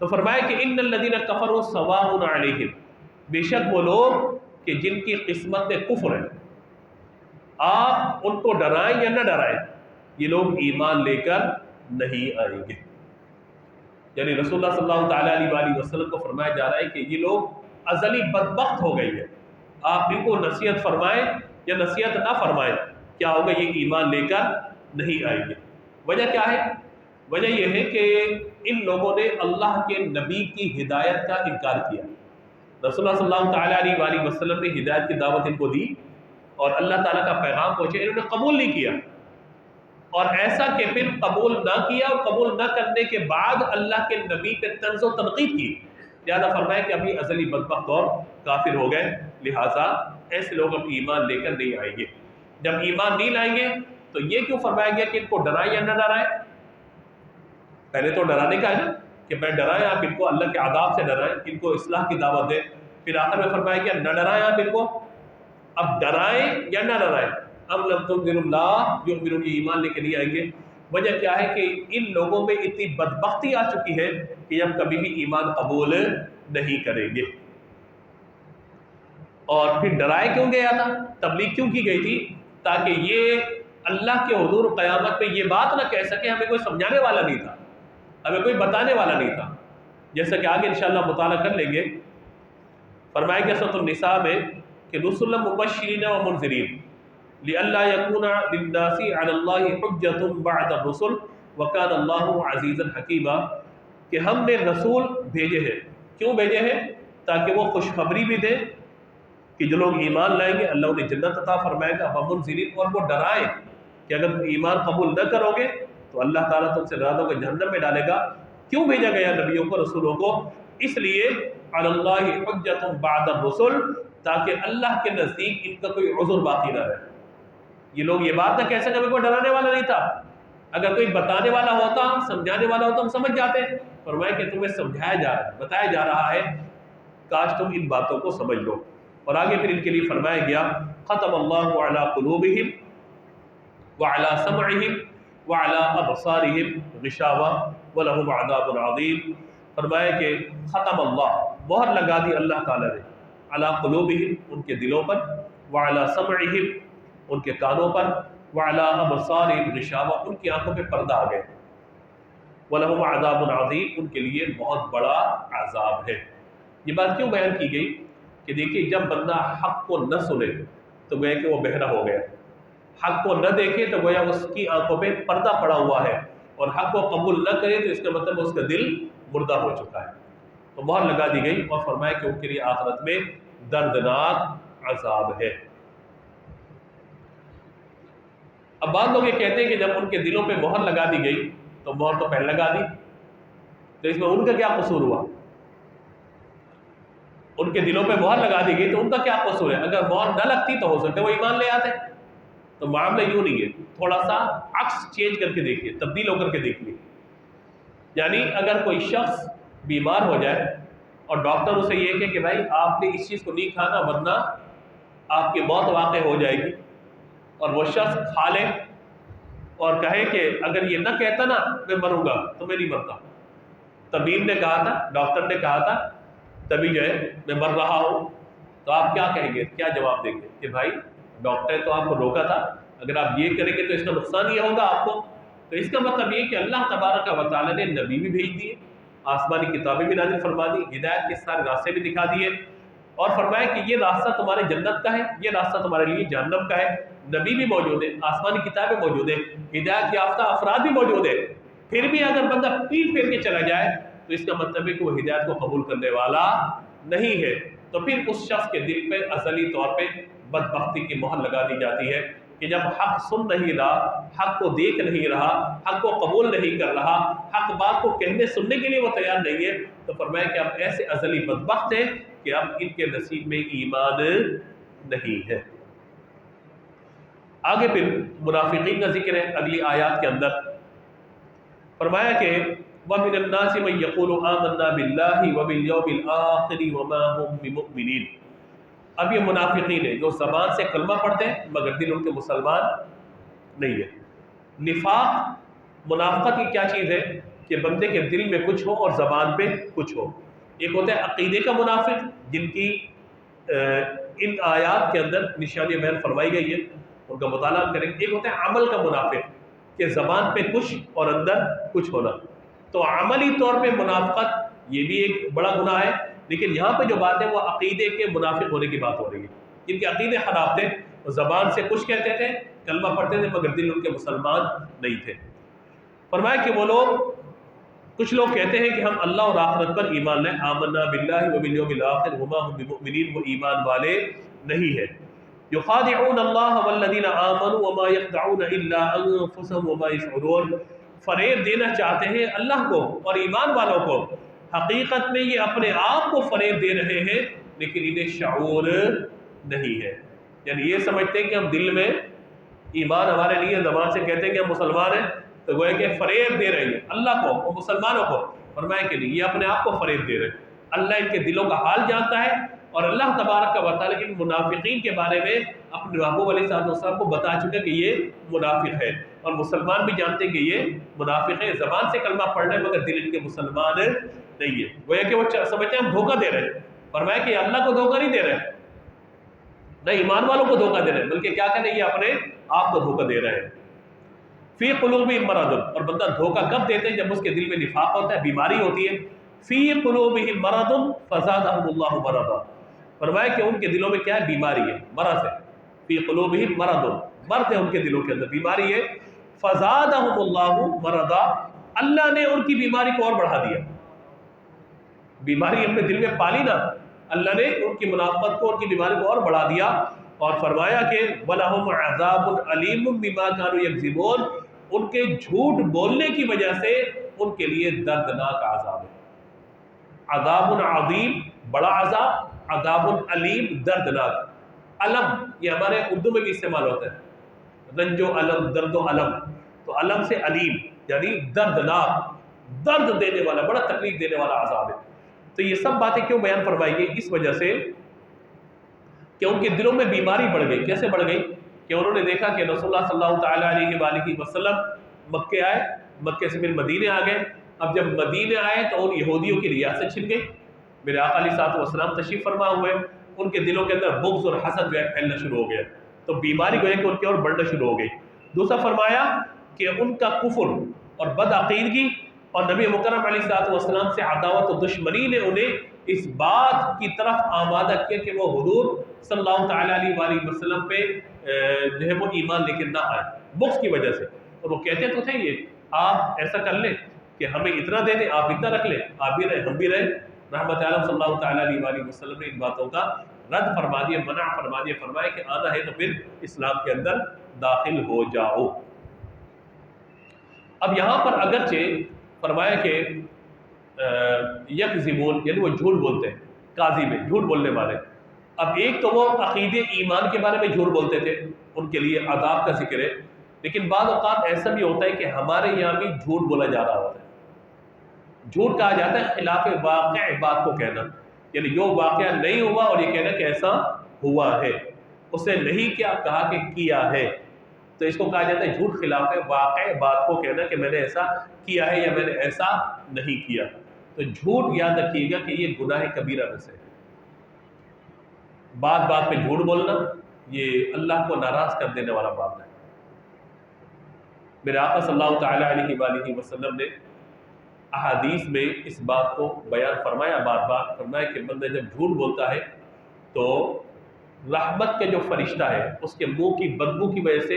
تو فرمایا کہ ان الذین کفروا سواء علیہم, بے شک وہ لوگ کہ جن کی قسمت میں کفر ہے, آپ ان کو ڈرائیں یا نہ ڈرائیں, یہ لوگ ایمان لے کر نہیں آئیں گے. یعنی رسول اللہ صلی اللہ تعالیٰ علیہ وآلہ وسلم کو فرمایا جا رہا ہے کہ یہ لوگ ازلی بدبخت ہو گئی ہے, آپ ان کو نصیحت فرمائیں یا نصیحت نہ فرمائیں, کیا ہوگا, یہ ایمان لے کر نہیں آئیں گے. وجہ کیا ہے, وجہ یہ ہے کہ ان لوگوں نے اللہ کے نبی کی ہدایت کا انکار کیا. رسول اللہ صلی اللہ تعالیٰ علیہ وآلہ وسلم نے ہدایت کی دعوت ان کو دی, اور اللہ تعالیٰ کا پیغام پہنچے, انہوں نے قبول نہیں کیا. اور ایسا کہ پھر قبول نہ کیا, اور قبول نہ کرنے کے بعد اللہ کے نبی پہ طنز و تنقید کی. لہٰذا فرمایا کہ ابھی ازلی بدبخت اور کافر ہو گئے, لہٰذا ایسے لوگ اب ایمان لے کر نہیں آئیں گے. جب ایمان نہیں لائیں گے تو یہ کیوں فرمایا گیا کہ ان کو ڈرائیں یا نہ ڈرائیں. پہلے تو ڈرانے کا ہے نا کہ میں ڈرائیں, آپ ان کو اللہ کے عذاب سے ڈرائیں, ان کو اصلاح کی دعوت دیں. پھر آخر میں فرمایا گیا نہ ڈرائیں آپ ان کو. اب ڈرائیں یا نہ ڈرائیں, ام لم تنذرهم لا یؤمنون, یہ ایمان لے کے نہیں آئیں گے. وجہ کیا ہے کہ ان لوگوں میں اتنی بدبختی آ چکی ہے کہ ہم کبھی بھی ایمان قبول نہیں کریں گے. اور پھر ڈرائے کیوں گیا تھا, تبلیغ کیوں کی گئی تھی, تاکہ یہ اللہ کے حضور قیامت میں یہ بات نہ کہہ سکے ہمیں کوئی سمجھانے والا نہیں تھا, ہمیں کوئی بتانے والا نہیں تھا. جیسا کہ آگے انشاءاللہ مطالعہ کر لیں گے. فرمایا گیا سورۃ النساء میں کہ رسلا مبشرین و منذرین لئلا یکون للناس علی اللہ حجۃ بعد الرسل وکان اللہ عزیزا حکیما, کہ ہم نے رسول بھیجے ہیں. کیوں بھیجے ہیں, تاکہ وہ خوشخبری بھی دیں کہ جو لوگ ایمان لائیں گے اللہ انہیں جنت عطا فرمائے گا, ومنذرین, اور وہ ڈرائیں کہ اگر تم ایمان قبول نہ کرو گے تو اللہ تعالیٰ تم سے ناراض ہو کر جہنم میں ڈالے گا۔ کیوں بھیجا گیا نبیوں کو، رسولوں کو؟ اس لیے علی اللہ حجۃ بعد الرسل، تاکہ اللہ کے نزدیک ان کا کوئی عذر باقی نہ رہے۔ یہ لوگ یہ بات نہ کہہ سکے کوئی ڈرانے والا نہیں تھا، اگر کوئی بتانے والا ہوتا، سمجھانے والا ہوتا، ہم سمجھ جاتے۔ فرمایا کہ تمہیں سمجھایا جا رہا ہے، بتایا جا رہا ہے، کاش تم ان باتوں کو سمجھ لو۔ اور آگے پھر ان کے لیے فرمایا گیا ختم اللہ علی قلوبہم وعلی سمعہم وعلی ابصارہم غشاوہ ولہم عذاب عظیم۔ فرمایا کہ ختم اللہ، مہر لگا دی اللہ تعالیٰ نے، علی قلوبہم ان کے دلوں پر، وعلی سمعہم ان کے کانوں پر، وعلی ابصارہم غشاوہ ان کی آنکھوں پہ پردہ آ گئے، وَلَهُمْ عَذَابٌ عَظِيمٌ ان کے لیے بہت بڑا عذاب ہے۔ یہ بات کیوں بیان کی گئی کہ دیکھیے جب بندہ حق کو نہ سنے تو گویا کہ وہ بہرا ہو گیا، حق کو نہ دیکھے تو گویا اس کی آنکھوں پہ پردہ پڑا ہوا ہے، اور حق کو قبول نہ کرے تو اس کا مطلب اس کا دل مردہ ہو چکا ہے۔ تو مہر لگا دی گئی اور فرمایا کہ ان کے لیے آخرت میں دردناک عذاب ہے۔ اب بعض لوگ یہ کہتے ہیں کہ جب ان کے دلوں پہ مہر لگا دی گئی تو مہر تو پہلے لگا دی، تو اس میں ان کا کیا قصور ہوا؟ ان کے دلوں پہ مہر لگا دی گئی تو ان کا کیا قصور ہے؟ اگر مہر نہ لگتی تو ہو سکتا ہے وہ ایمان لے آتے۔ تو معاملہ یوں نہیں ہے، تھوڑا سا عکس چینج کر کے دیکھیے، تبدیل ہو کر کے دیکھیے۔ یعنی اگر کوئی شخص بیمار ہو جائے اور ڈاکٹر اسے یہ کہے کہ بھائی آپ نے اس چیز کو نہیں کھانا ورنہ آپ کی موت واقع ہو جائے گی، اور وہ شخص کھا لے اور کہے کہ اگر یہ نہ کہتا نا میں مروں گا تو میں نہیں مرتا، طبیب نے کہا تھا، ڈاکٹر نے کہا تھا، تبھی جو ہے میں مر رہا ہوں، تو آپ کیا کہیں گے، کیا جواب دیں گے کہ بھائی ڈاکٹر نے تو آپ کو روکا تھا، اگر آپ یہ کریں گے تو اس کا نقصان یہ ہوگا آپ کو۔ تو اس کا مطلب یہ کہ اللہ تبارک و تعالیٰ نے نبی بھی بھیج دیے، آسمانی کتابیں بھی نازل فرما دی، ہدایت کے سارے راستے بھی دکھا دیے، اور فرمایا کہ یہ راستہ تمہارے جنت کا ہے، یہ راستہ تمہارے لیے جہنم کا ہے۔ نبی بھی موجود ہے، آسمانی کتابیں موجود ہیں، ہدایت یافتہ افراد بھی موجود ہیں، پھر بھی اگر بندہ پیٹ پھیر کے چلا جائے تو اس کا مطلب ہے کہ وہ ہدایت کو قبول کرنے والا نہیں ہے۔ تو پھر اس شخص کے دل پہ ازلی طور پہ بدبختی کی مہر لگا دی جاتی ہے کہ جب حق سن نہیں رہا، حق کو دیکھ نہیں رہا، حق کو قبول نہیں کر رہا، حق بات کو کہنے سننے کے لیے وہ تیار نہیں ہے، تو فرمایا کہ اب ایسے ازلی بدبخت ہیں کہ اب ان کے نصیب میں ایمان نہیں ہے۔ آگے پھر منافقین کا ذکر ہے اگلی آیات کے اندر، فرمایا کہ وَمِنَ النَّاسِ مَن يَقُولُ آمَنَّا بِاللَّهِ وَبِالْيَوْمِ الْآخِرِ وَمَا هُمْ بِمُؤْمِنِينَ۔ اب یہ منافقین ہیں جو زبان سے کلمہ پڑھتے ہیں مگر دل ان کے مسلمان نہیں ہے۔ نفاق، منافقت کی کیا چیز ہے کہ بندے کے دل میں کچھ ہو اور زبان پہ کچھ ہو۔ ایک ہوتا ہے عقیدے کا منافق جن کی ان آیات کے اندر نشانی بیان فرمائی گئی ہے، ان کا مطالعہ کریں گے۔ ایک ہوتا ہے عمل کا منافق کہ زبان پہ کچھ اور اندر کچھ ہونا۔ تو عملی طور پہ منافقت یہ بھی ایک بڑا گناہ ہے، لیکن یہاں پہ جو بات ہے وہ عقیدے کے منافق ہونے کی بات ہو رہی ہے، جن کے عقیدے خراب تھے، وہ زبان سے کچھ کہتے تھے، کلمہ پڑھتے تھے مگر دل ان کے مسلمان نہیں تھے۔ فرمایا کہ وہ لوگ، کچھ لوگ کہتے ہیں کہ ہم اللہ اور آخرت پر ایمان لائیں، آمنا باللہ وبالیوم الآخر وما هم بمؤمنین، وہ ایمان والے نہیں ہے۔ یخادعون اللہ والذین آمنوا وما یخدعون الا انفسهم وما یشعرون، فریب دینا چاہتے ہیں اللہ کو اور ایمان والوں کو، حقیقت میں یہ اپنے آپ کو فریب دے رہے ہیں لیکن انہیں شعور نہیں ہے۔ یعنی یہ سمجھتے ہیں کہ ہم دل میں ایمان ہمارے لیے، زبان سے کہتے ہیں کہ ہم مسلمان ہیں، تو گویا کہ فریب دے رہے ہیں اللہ کو اور مسلمانوں کو۔ فرمایا کہ نہیں، یہ اپنے آپ کو فریب دے رہے ہیں، اللہ ان کے دلوں کا حال جانتا ہے، اور اللہ تبارک و تعالیٰ ان منافقین کے بارے میں اپنے محبوب علیہ السلام کو بتا چکا کہ یہ منافق ہے، اور مسلمان بھی جانتے ہیں کہ یہ منافق ہے، زبان سے کلمہ پڑھ رہے ہیں مگر دل ان کے مسلمان نہیں ہے۔ گویا کہ وہ سمجھتے ہیں ہم دھوکہ دے رہے ہیں۔ فرمایا کہ اللہ کو دھوکہ نہیں دے رہے، نہ ایمان والوں کو دھوکہ دے رہے ہیں، بلکہ کیا کہتے ہیں یہ اپنے آپ کو دھوکہ دے رہے ہیں۔ فی قلوبہم مرض، اور بندہ دھوکہ کب دیتے ہیں؟ جب اس کے دل میں نفاق ہوتا ہے، بیماری ہوتی ہے۔ فی قلوبہم مرض فزادہم اللہ مرضا، فرمایا کہ ان کے دلوں میں کیا ہے؟ بیماری ہے، مرض ہے۔ فی قلوبہم مرض، مرض ہے ان کے دلوں کے اندر، بیماری ہے۔ فزادہم اللہ مرضا، اللہ نے ان کی بیماری کو اور بڑھا دیا۔ بیماری اپنے دل میں پالی نا، اللہ نے ان کی منافقت کو، ان کی بیماری کو اور بڑھا دیا، اور فرمایا کہ وَلَهُمْ عَذَابٌ عَلِيمٌ بِمَا كَانُوا يَكْذِبُونَ، ان کے جھوٹ بولنے کی وجہ سے ان کے لیے دردناک عذاب ہے. عذاب عظیم بڑا عذاب، عذاب علیم دردناک. علم یہ ہمارے اردو میں بھی استعمال ہوتا ہے، رنج و علم، درد و علم. تو علم سے علیم یعنی دردناک، درد دینے والا، بڑا تکلیف دینے والا عذاب ہے. تو یہ سب باتیں کیوں بیان فرمائی گئی؟ اس وجہ سے کہ ان کے دلوں میں بیماری بڑھ گئی. کیسے بڑھ گئی؟ کہ انہوں نے دیکھا کہ رسول اللہ صلی اللہ تعالیٰ علیہ وآلہ وسلم مکے آئے، مکے سے پھر مدینے آ گئے. اب جب مدینے آئے تو ان یہودیوں کی ریاست چھن گئی. میرے آقا علیہ الصلوۃ والسلام تشریف فرما ہوئے، ان کے دلوں کے اندر بغض اور حسد جو ہے پھیلنا شروع ہو گیا. تو بیماری جو ہے کہ ان کی اور بڑھنا شروع ہو گئی. دوسرا فرمایا کہ ان کا کفر اور بد عقیدگی اور نبی مکرم علیہ الصلوۃ والسلام سے عداوت و دشمنی نے انہیں اس بات کی طرف آمادہ کیا کہ وہ حضور صلی اللہ تعالیٰ علیہ وآلہ وسلم پہ جو ہے وہ ایمان لے کے نہ آئے بغض کی وجہ سے. اور وہ کہتے تو تھے یہ آپ ایسا کر لیں کہ ہمیں اتنا دے دیں، آپ اتنا رکھ لیں، آپ بھی رہیں ہم بھی رہیں. رحمت عالم صلی اللہ تعالیٰ علیہ وآلہ وسلم نے ان باتوں کا رد فرما دیا، منع فرما دیا، فرمایا کہ آنا ہے تو پھر اسلام کے اندر داخل ہو جاؤ. اب یہاں پر اگرچہ فرمایا کہ یکذبون یعنی وہ جھوٹ بولتے ہیں، قاضی میں جھوٹ بولنے والے. اب ایک تو وہ عقیدے ایمان کے بارے میں جھوٹ بولتے تھے، ان کے لیے عذاب کا ذکر ہے. لیکن بعض اوقات ایسا بھی ہوتا ہے کہ ہمارے یہاں بھی جھوٹ بولا جا رہا ہوتا ہے. جھوٹ کہا جاتا ہے خلاف واقع بات کو کہنا، یعنی جو واقعہ نہیں ہوا اور یہ کہنا کہ ایسا ہوا ہے، اسے نہیں کیا کہا کہ کیا ہے. تو اس کو کہا جاتا ہے جھوٹ خلاف واقع بات کو کہنا کہ میں نے ایسا کیا ہے یا میں نے ایسا نہیں کیا. تو جھوٹ یاد رکھیے گا کہ یہ گناہ کبیرہ میں سے. بات بات پہ جھوٹ بولنا یہ اللہ کو ناراض کر دینے والا بات ہے. میرے آقا صلی اللہ تعالیٰ علیہ وآلہ وسلم نے احادیث میں اس بات کو بیان فرمایا، بار بار فرمایا کہ بندہ جب جھوٹ بولتا ہے تو رحمت کا جو فرشتہ ہے اس کے منہ کی بدبو کی وجہ سے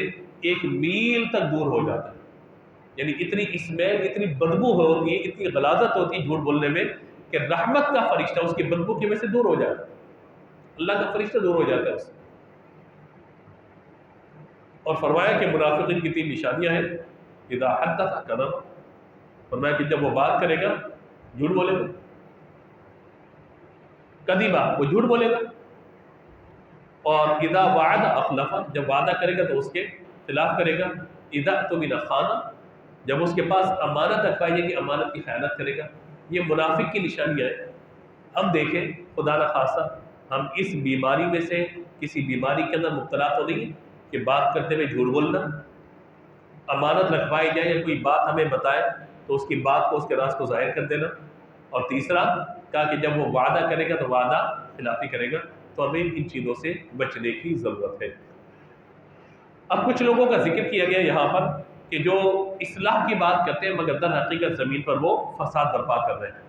1 میل تک دور ہو جاتا ہے. یعنی اتنی اسمیل، اتنی بدبو ہوتی ہے، اتنی غلاظت ہوتی ہے جھوٹ بولنے میں کہ رحمت کا فرشتہ اس کی بدبو کی وجہ سے دور ہو جاتا ہے. اللہ کا فرشتہ دور ہو جاتا ہے اس سے. اور فرمایا کہ منافقین کی 3 نشانیاں ہیں. اذا حدث کذب، فرمایا کہ جب وہ بات کرے گا جھوٹ بولے گا. کذبا وہ جھوٹ بولے گا. اور اذا وعد اخلف، جب وعدہ کرے گا تو اس کے خلاف کرے گا. اذا اؤتمن خان، جب اس کے پاس امانت رکھوائی جائے گی امانت کی خیانت کرے گا. یہ منافق کی نشانیاں ہیں. ہم دیکھیں خدا نخواستہ ہم اس بیماری میں سے کسی بیماری کے اندر مبتلا تو نہیں کہ بات کرتے ہوئے جھوٹ بولنا، امانت رکھوائی جائے یا کوئی بات ہمیں بتائے تو اس کی بات کو، اس کے راز کو ظاہر کر دینا. اور تیسرا کہا کہ جب وہ وعدہ کرے گا تو وعدہ خلافی کرے گا. تو ہمیں ان چیزوں سے بچنے کی ضرورت ہے. اب کچھ لوگوں کا ذکر کیا گیا یہاں پر کہ جو اصلاح کی بات کرتے ہیں مگر در حقیقت زمین پر وہ فساد برپا کر رہے ہیں.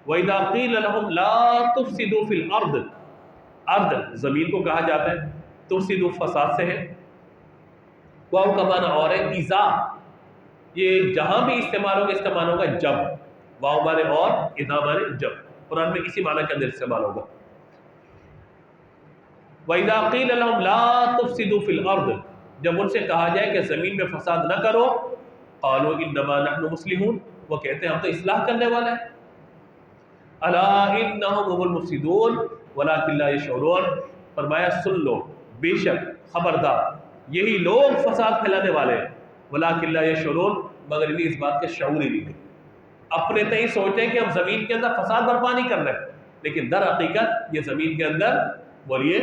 وَإِذَا قِيلَ لَهُمْ لَا تُفْسِدُوا فِي الْأَرْضِ، ارض زمین کو کہا جاتا ہے، تفسدوا فساد سے ہے. واو کا معنی اور ہے اذا، یہ جہاں بھی استعمال ہوگا اس کا معنی ہوگا جب. واو معنی اور، اذا معنی جب. قرآن میں اسی معنی کے اندر استعمال ہوگا. وَإِذَا قِيلَ لَهُمْ لَا تُفْسِدُوا فِي الْأَرْضِ، جب ان سے کہا جائے کہ زمین میں فساد نہ کرو، قالوا انما نحن مصلحون، وہ کہتے ہیں ہم تو اصلاح کرنے والے ہیں. الا انهم هم المفسدون ولكن لا يشعرون، فرمایا سن لو، بے شک خبردار یہی لوگ فساد پھیلانے والے ہیں. ولكن لا يشعرون، مگر انہیں اس بات کا شعور ہی نہیں. اپنے تئیں سوچتے ہیں کہ ہم زمین کے اندر فساد برپا نہیں کر رہے، لیکن در حقیقت یہ زمین کے اندر بولیے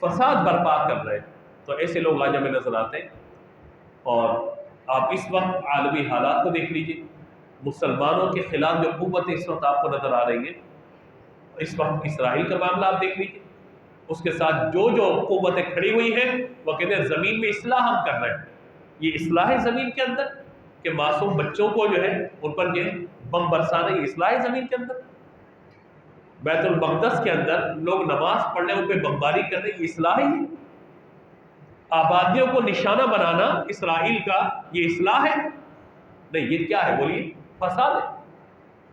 فساد برپا کر رہے ہیں. تو ایسے لوگ آج ہمیں نظر آتے ہیں. اور آپ اس وقت عالمی حالات کو دیکھ لیجیے، مسلمانوں کے خلاف جو قوتیں اس وقت آپ کو نظر آ رہی ہیں، اس وقت اسرائیل کا معاملہ آپ دیکھ لیجیے، اس کے ساتھ جو قوتیں کھڑی ہوئی ہیں وہ کہتے ہیں زمین میں اصلاح ہم کر رہے ہیں. یہ اصلاح ہے زمین کے اندر کہ معصوم بچوں کو جو ہے ان پر یہ بم برسانا، یہ اصلاح ہے زمین کے اندر. بیت المقدس کے اندر لوگ نماز پڑھنے ان پہ بمباری کرنے، یہ اصلاح ہی ہے. آبادیوں کو نشانہ بنانا اسرائیل کا، یہ اصلاح ہے؟ نہیں، یہ کیا ہے بولیے؟ فساد ہے.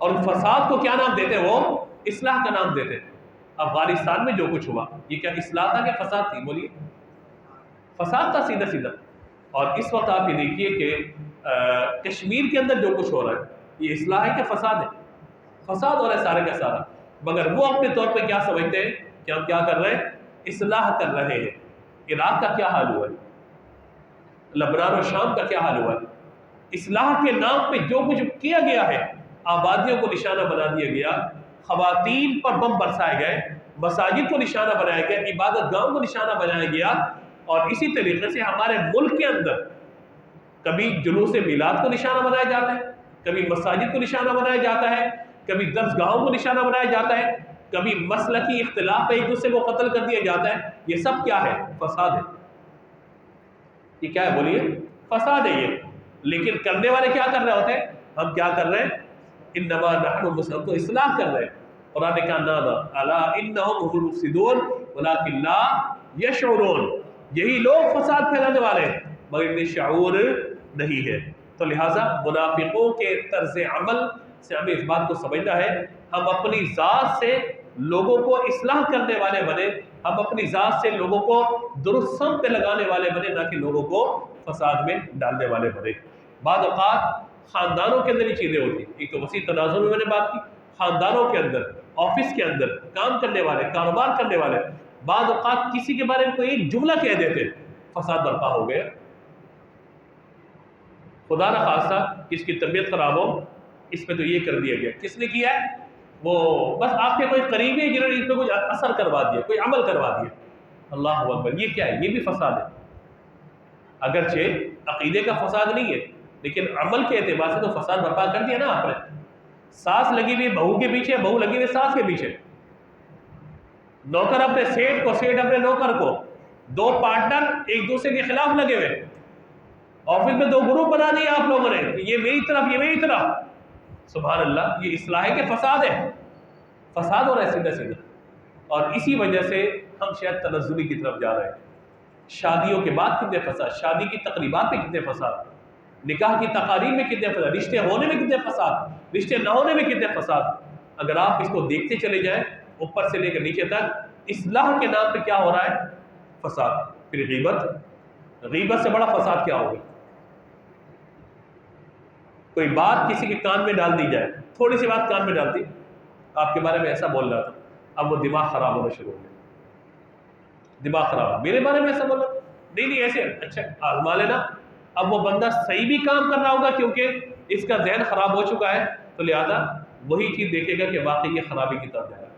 اور فساد کو کیا نام دیتے ہیں؟ وہ اصلاح کا نام دیتے ہیں. افغانستان میں جو کچھ ہوا یہ کیا اصلاح تھا کہ فساد تھی؟ بولیے فساد تھا سیدھا سیدھا. اور اس وقت آپ یہ دیکھیے کہ کشمیر کے اندر جو کچھ ہو رہا ہے یہ اصلاح ہے کہ فساد ہے؟ فساد ہو رہا ہے سارے کا سارا، مگر وہ اپنے طور پہ کیا سمجھتے ہیں کہ ہم کیا کر رہے ہیں؟ اصلاح کر رہے ہیں۔ عراق کا کیا حال ہوا ہے؟ لبنان و شام کا کیا حال ہوا ہے؟ اصلاح کے نام پہ جو کچھ کیا گیا ہے، آبادیوں کو نشانہ بنا دیا گیا، خواتین پر بم برسائے گئے، مساجد کو نشانہ بنایا گیا، عبادت گاہوں کو نشانہ بنایا گیا، اور اسی طریقے سے ہمارے ملک کے اندر کبھی جلوس میلاد کو نشانہ بنایا جاتا ہے، کبھی مساجد کو نشانہ بنایا جاتا ہے، کبھی درس گاہوں کو نشانہ بنایا جاتا ہے، کبھی مسلکی اختلاف پہ ایک دوسرے کو قتل کر دیا جاتا ہے۔ یہ سب کیا ہے؟ فساد ہے۔ یہ کیا ہے بولیے؟ فساد ہے یہ۔ لیکن کرنے والے کیا کر رہے ہوتے ہیں؟ ہم کیا کر رہے ہیں؟ انما نحن مسلمون، تو اصلاح کر رہے ہیں۔ قرآن نے کہا نا الا انہم هم المفسدون ولکن لا یشعرون، یہی لوگ فساد پھیلانے والے ہیں مگر انہیں شعور نہیں ہے۔ تو لہٰذا منافقوں کے طرز عمل سے ہمیں اس بات کو سمجھنا ہے، ہم اپنی ذات سے لوگوں کو اصلاح کرنے والے بنے، ہم اپنی ذات سے لوگوں کو درست سمت پہ لگانے والے بنے، نہ کہ لوگوں کو فساد میں ڈالنے والے بنے۔ بعض اوقات خاندانوں کے اندر یہ چیزیں ہوتی ہیں، ایک تو وسیع تناظر میں نے بات کی، خاندانوں کے اندر، آفس کے اندر کام کرنے والے، کاروبار کرنے والے، بعض اوقات کسی کے بارے میں کوئی ایک جملہ کہہ دیتے فساد برپا ہو گیا۔ خدا نہ خاصہ کس کی طبیعت خراب ہو، اس پہ تو یہ کر دیا گیا، کس نے کیا ہے؟ وہ بس آپ کے کوئی قریبی ہے جنہوں نے اس پہ کچھ اثر کروا دیا، کوئی عمل کروا دیا۔ اللہ اکبر، یہ کیا ہے؟ یہ بھی فساد ہے۔ اگرچہ عقیدے کا فساد نہیں ہے، لیکن عمل کے اعتبار سے تو فساد برپا کر دیا نا آپ نے۔ ساس لگی ہوئی بہو کے پیچھے، بہو لگی ہوئی ساس کے پیچھے، نوکر اپنے سیٹ کو، سیٹ اپنے نوکر کو، دو پارٹنر ایک دوسرے کے خلاف لگے ہوئے، آفس میں دو گروپ بنا دیا آپ لوگوں نے، یہ میری طرف، یہ میری طرف۔ سبحان اللہ، یہ اصلاح ہے کہ فساد ہے؟ فساد ہو رہا ہے سیدھا سیدھا۔ اور اسی وجہ سے ہم شاید تنزلی کی طرف جا رہے ہیں۔ شادیوں کے بعد کتنے فساد، شادی کی تقریبات میں کتنے فساد، نکاح کی تقاریب میں کتنے فساد، رشتے ہونے میں کتنے فساد، رشتے نہ ہونے میں کتنے فساد۔ اگر آپ اس کو دیکھتے چلے جائیں اوپر سے لے کر نیچے تک، اصلاح کے نام پہ کیا ہو رہا ہے؟ فساد۔ پھر غیبت، غیبت سے بڑا فساد کیا ہوگا؟ کوئی بات کسی کے کان میں ڈال دی جائے، تھوڑی سی بات کان میں ڈال دی، آپ کے بارے میں ایسا بول رہا تھا، اب وہ دماغ خراب ہونا شروع ہو گیا، دماغ خراب، میرے بارے میں ایسا بولا، نہیں ایسے، اچھا آزما لینا۔ اب وہ بندہ صحیح بھی کام کر رہا ہوگا کیونکہ اس کا ذہن خراب ہو چکا ہے، تو لہذا وہی چیز دیکھے گا کہ واقعی یہ خرابی کی طرف جا رہا ہے۔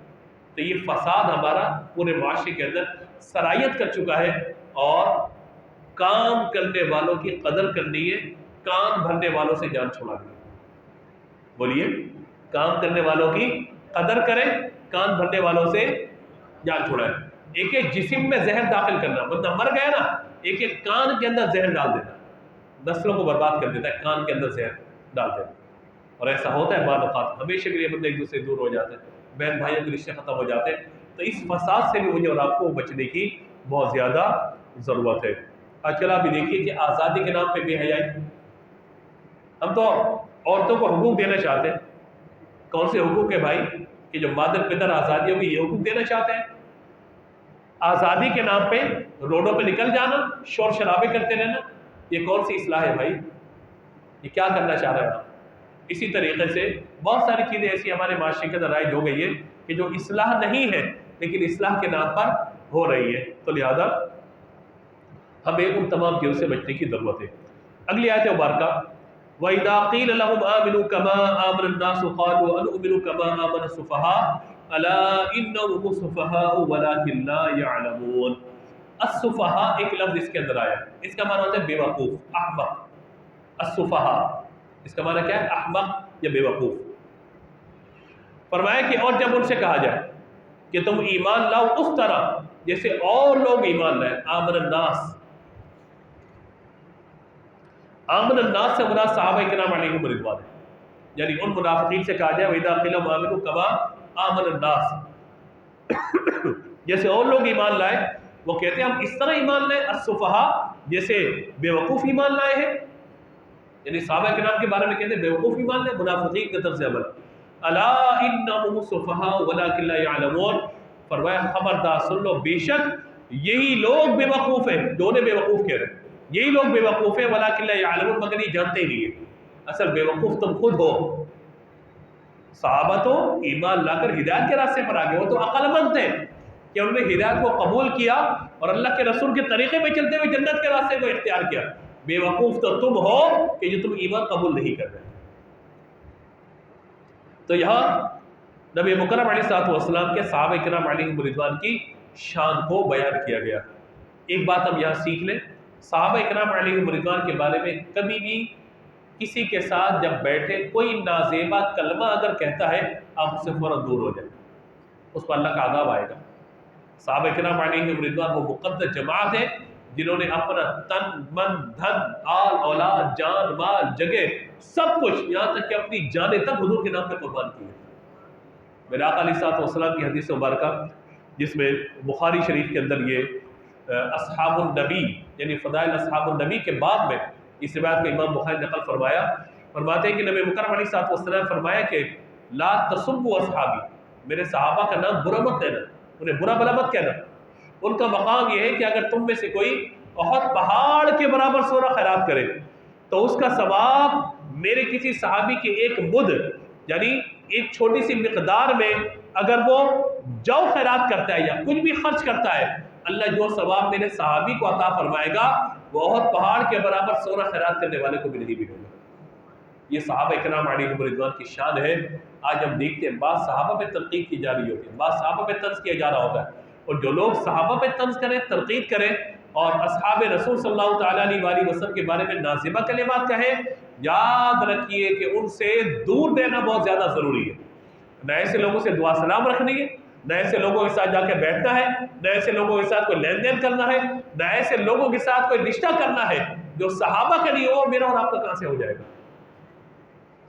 تو یہ فساد ہمارا پورے معاشرے کے اندر سرایت کر چکا ہے، اور کام کرنے والوں کی قدر کرنی ہے، کان بھرنے والوں سے جان چھوڑا دیں۔ بولیے، کام کرنے والوں کی قدر کریں، کان بھرنے والوں سے جان چھوڑائیں۔ ایک ایک جسم میں زہر داخل کرنا، بندہ مر گیا نا، ایک ایک کان کے اندر زہر ڈال دینا، نسلوں کو برباد کر دیتا ہے، کان کے اندر زہر ڈال دینا۔ اور ایسا ہوتا ہے بعض اوقات، ہمیشہ کے لیے بندے ایک دوسرے سے دور ہو جاتے ہیں، بہن بھائیوں کے رشتے ختم ہو جاتے ہیں۔ تو اس فساد سے بھی مجھے اور آپ کو بچنے کی بہت زیادہ ضرورت ہے۔ آج کل آپ بھی دیکھیے کہ آزادی کے نام پہ بے حیائی، ہم تو عورتوں کو حقوق دینا چاہتے ہیں۔ کون سے حقوق ہے بھائی؟ کہ جو مادر پدر آزادی ہوگی یہ حقوق دینا چاہتے ہیں؟ آزادی کے نام پہ روڈوں پہ نکل جانا، شور شرابے کرتے رہنا، یہ کون سی اصلاح ہے بھائی؟ یہ کیا کرنا چاہ رہے ہیں آپ؟ اسی طریقے سے بہت ساری چیزیں ایسی ہمارے معاشرے کے اندر رائج ہو گئی ہے کہ جو اصلاح نہیں ہے لیکن اصلاح کے نام پر ہو رہی ہے۔ تو لہذا ہمیں ان تمام چیزوں سے بچنے کی ضرورت ہے۔ اگلی آیت مبارکہ، وَإِذَا قِيلَ لَهُمْ آمِنُوا كَمَا آمَنَ النَّاسُ قَالُوا أَنُؤْمِنُ كَمَا آمَنَ السُّفَهَاءُ أَلَا إِنَّهُمُ السُّفَهَاءُ وَلَكِنْ لَا يَعْلَمُونَ۔ السفہاء ایک لفظ اس کے اندر آیا، اس کا معنی ہوتا ہے بے وقوف، احمق۔ السفہاء اس کا معنی کیا ہے؟ احمق یا بے وقوف۔ فرمایا کہ اور جب ان سے کہا جائے کہ تم ایمان لاؤ اس طرح جیسے اور لوگ ایمان لائے، آمن الناس، آمن الناس سے مراد صحابہ کرام علیہم رضوان ہے، یعنی ان منافقین سے کہا جائے وَإِذَا قِيلَ لَهُمْ آمِنُوا كَمَا آمَنَ النَّاسُ، جیسے اور لوگ ایمان لائے، وہ کہتے ہیں ہم اس طرح ایمان لائے، السفہاء جیسے بے وقوف ایمان لائے ہیں، یعنی صحابہ کرام کے بارے میں کہتے ہیں بے وقوف ایمان لائے، منافقین کے طرف سے عمل۔ الا انہم السفہاء ولکن لا یعلمون، فرمایا خبردار سن لو، بے شک یہی لوگ بے وقوف ہیں، جو انہیں بے وقوف کہہ رہے ہیں۔ یہی لوگ بے وقوف ہیں، ولکن لا یعلمون، مگر یہ جانتے ہی نہیں ہیں، اصل بے وقوف تم خود ہو۔ صحابہ تو ایمان لا کر ہدایت کے راستے پر آگے، وہ تو عقل مند تھے کہ انہوں نے ہدایت کو قبول کیا اور اللہ کے رسول کے طریقے پہ چلتے ہوئے جنت کے راستے کو اختیار کیا۔ بے وقوف تو تم ہو کہ جو تم ایمان قبول نہیں کر رہے۔ تو یہاں نبی مکرم علیہ الصلوۃ والسلام کے صحابہ کرام علیہم رضوان کی شان کو بیان کیا گیا۔ ایک بات ہم یہاں سیکھ لیں، صحابہ کرام علیہم رضوان کے بارے میں کبھی بھی کسی کے ساتھ جب بیٹھے کوئی نازیبا کلمہ اگر کہتا ہے آپ اس سے فوراً دور ہو جائیں، اس پر اللہ کا عذاب آئے گا۔ صحابہ کرام علیہم رضوان وہ مقدس جماعت ہے جنہوں نے اپنا تن من دھن آل اولاد جان مال جگہ سب کچھ، یہاں تک کہ اپنی جانیں تک حضور کے نام پہ قربان کی ہے۔ میرے آقا علیہ الصلوۃ والسلام کی حدیث مبارکہ جس میں بخاری شریف کے اندر یہ اصحاب النبی یعنی فضائل اصحاب النبی کے باب میں اس روایت کو امام بخاری نقل فرمایا، فرماتے ہیں کہ نبی مکرم علیہ الصلوۃ والسلام فرمایا کہ لا تسبوا اصحابی، میرے صحابہ کا نام برا مت لینا، انہیں برا بلا مت کہنا۔ ان کا مقام یہ ہے کہ اگر تم میں سے کوئی بہت پہاڑ کے برابر سونا خیرات کرے تو اس کا ثواب میرے کسی صحابی کے ایک مد یعنی ایک چھوٹی سی مقدار میں اگر وہ جو خیرات کرتا ہے یا کچھ بھی خرچ کرتا ہے، اللہ جو ثواب میرے صحابی کو عطا فرمائے گا وہ بہت پہاڑ کے برابر سونا خیرات کرنے والے کو بھی نہیں ملے گا۔ یہ صحابہ کرام علیہم رضوان کی شان ہے۔ آج ہم دیکھتے ہیں بعض صحابہ پہ تنقید کی جا رہی ہوتی ہے، بعض صحابہ پہ طنز کیا جا رہا ہوتا ہے، اور جو لوگ صحابہ پہ طنز کریں، تنقید کریں اور اصحاب رسول صلی اللہ تعالیٰ علیہ وسلم کے بارے میں نازیبہ کلمات کہیں، یاد رکھیے کہ ان سے دور رہنا بہت زیادہ ضروری ہے۔ نہ ایسے لوگوں سے دعا سلام رکھنی ہے، نہ ایسے لوگوں کے ساتھ جا کے بیٹھنا ہے، نہ ایسے لوگوں کے ساتھ کوئی لین دین کرنا ہے، نہ ایسے لوگوں کے ساتھ کوئی رشتہ کرنا ہے جو صحابہ کے لیے ہو، میرا اور آپ کا کہاں سے ہو جائے گا؟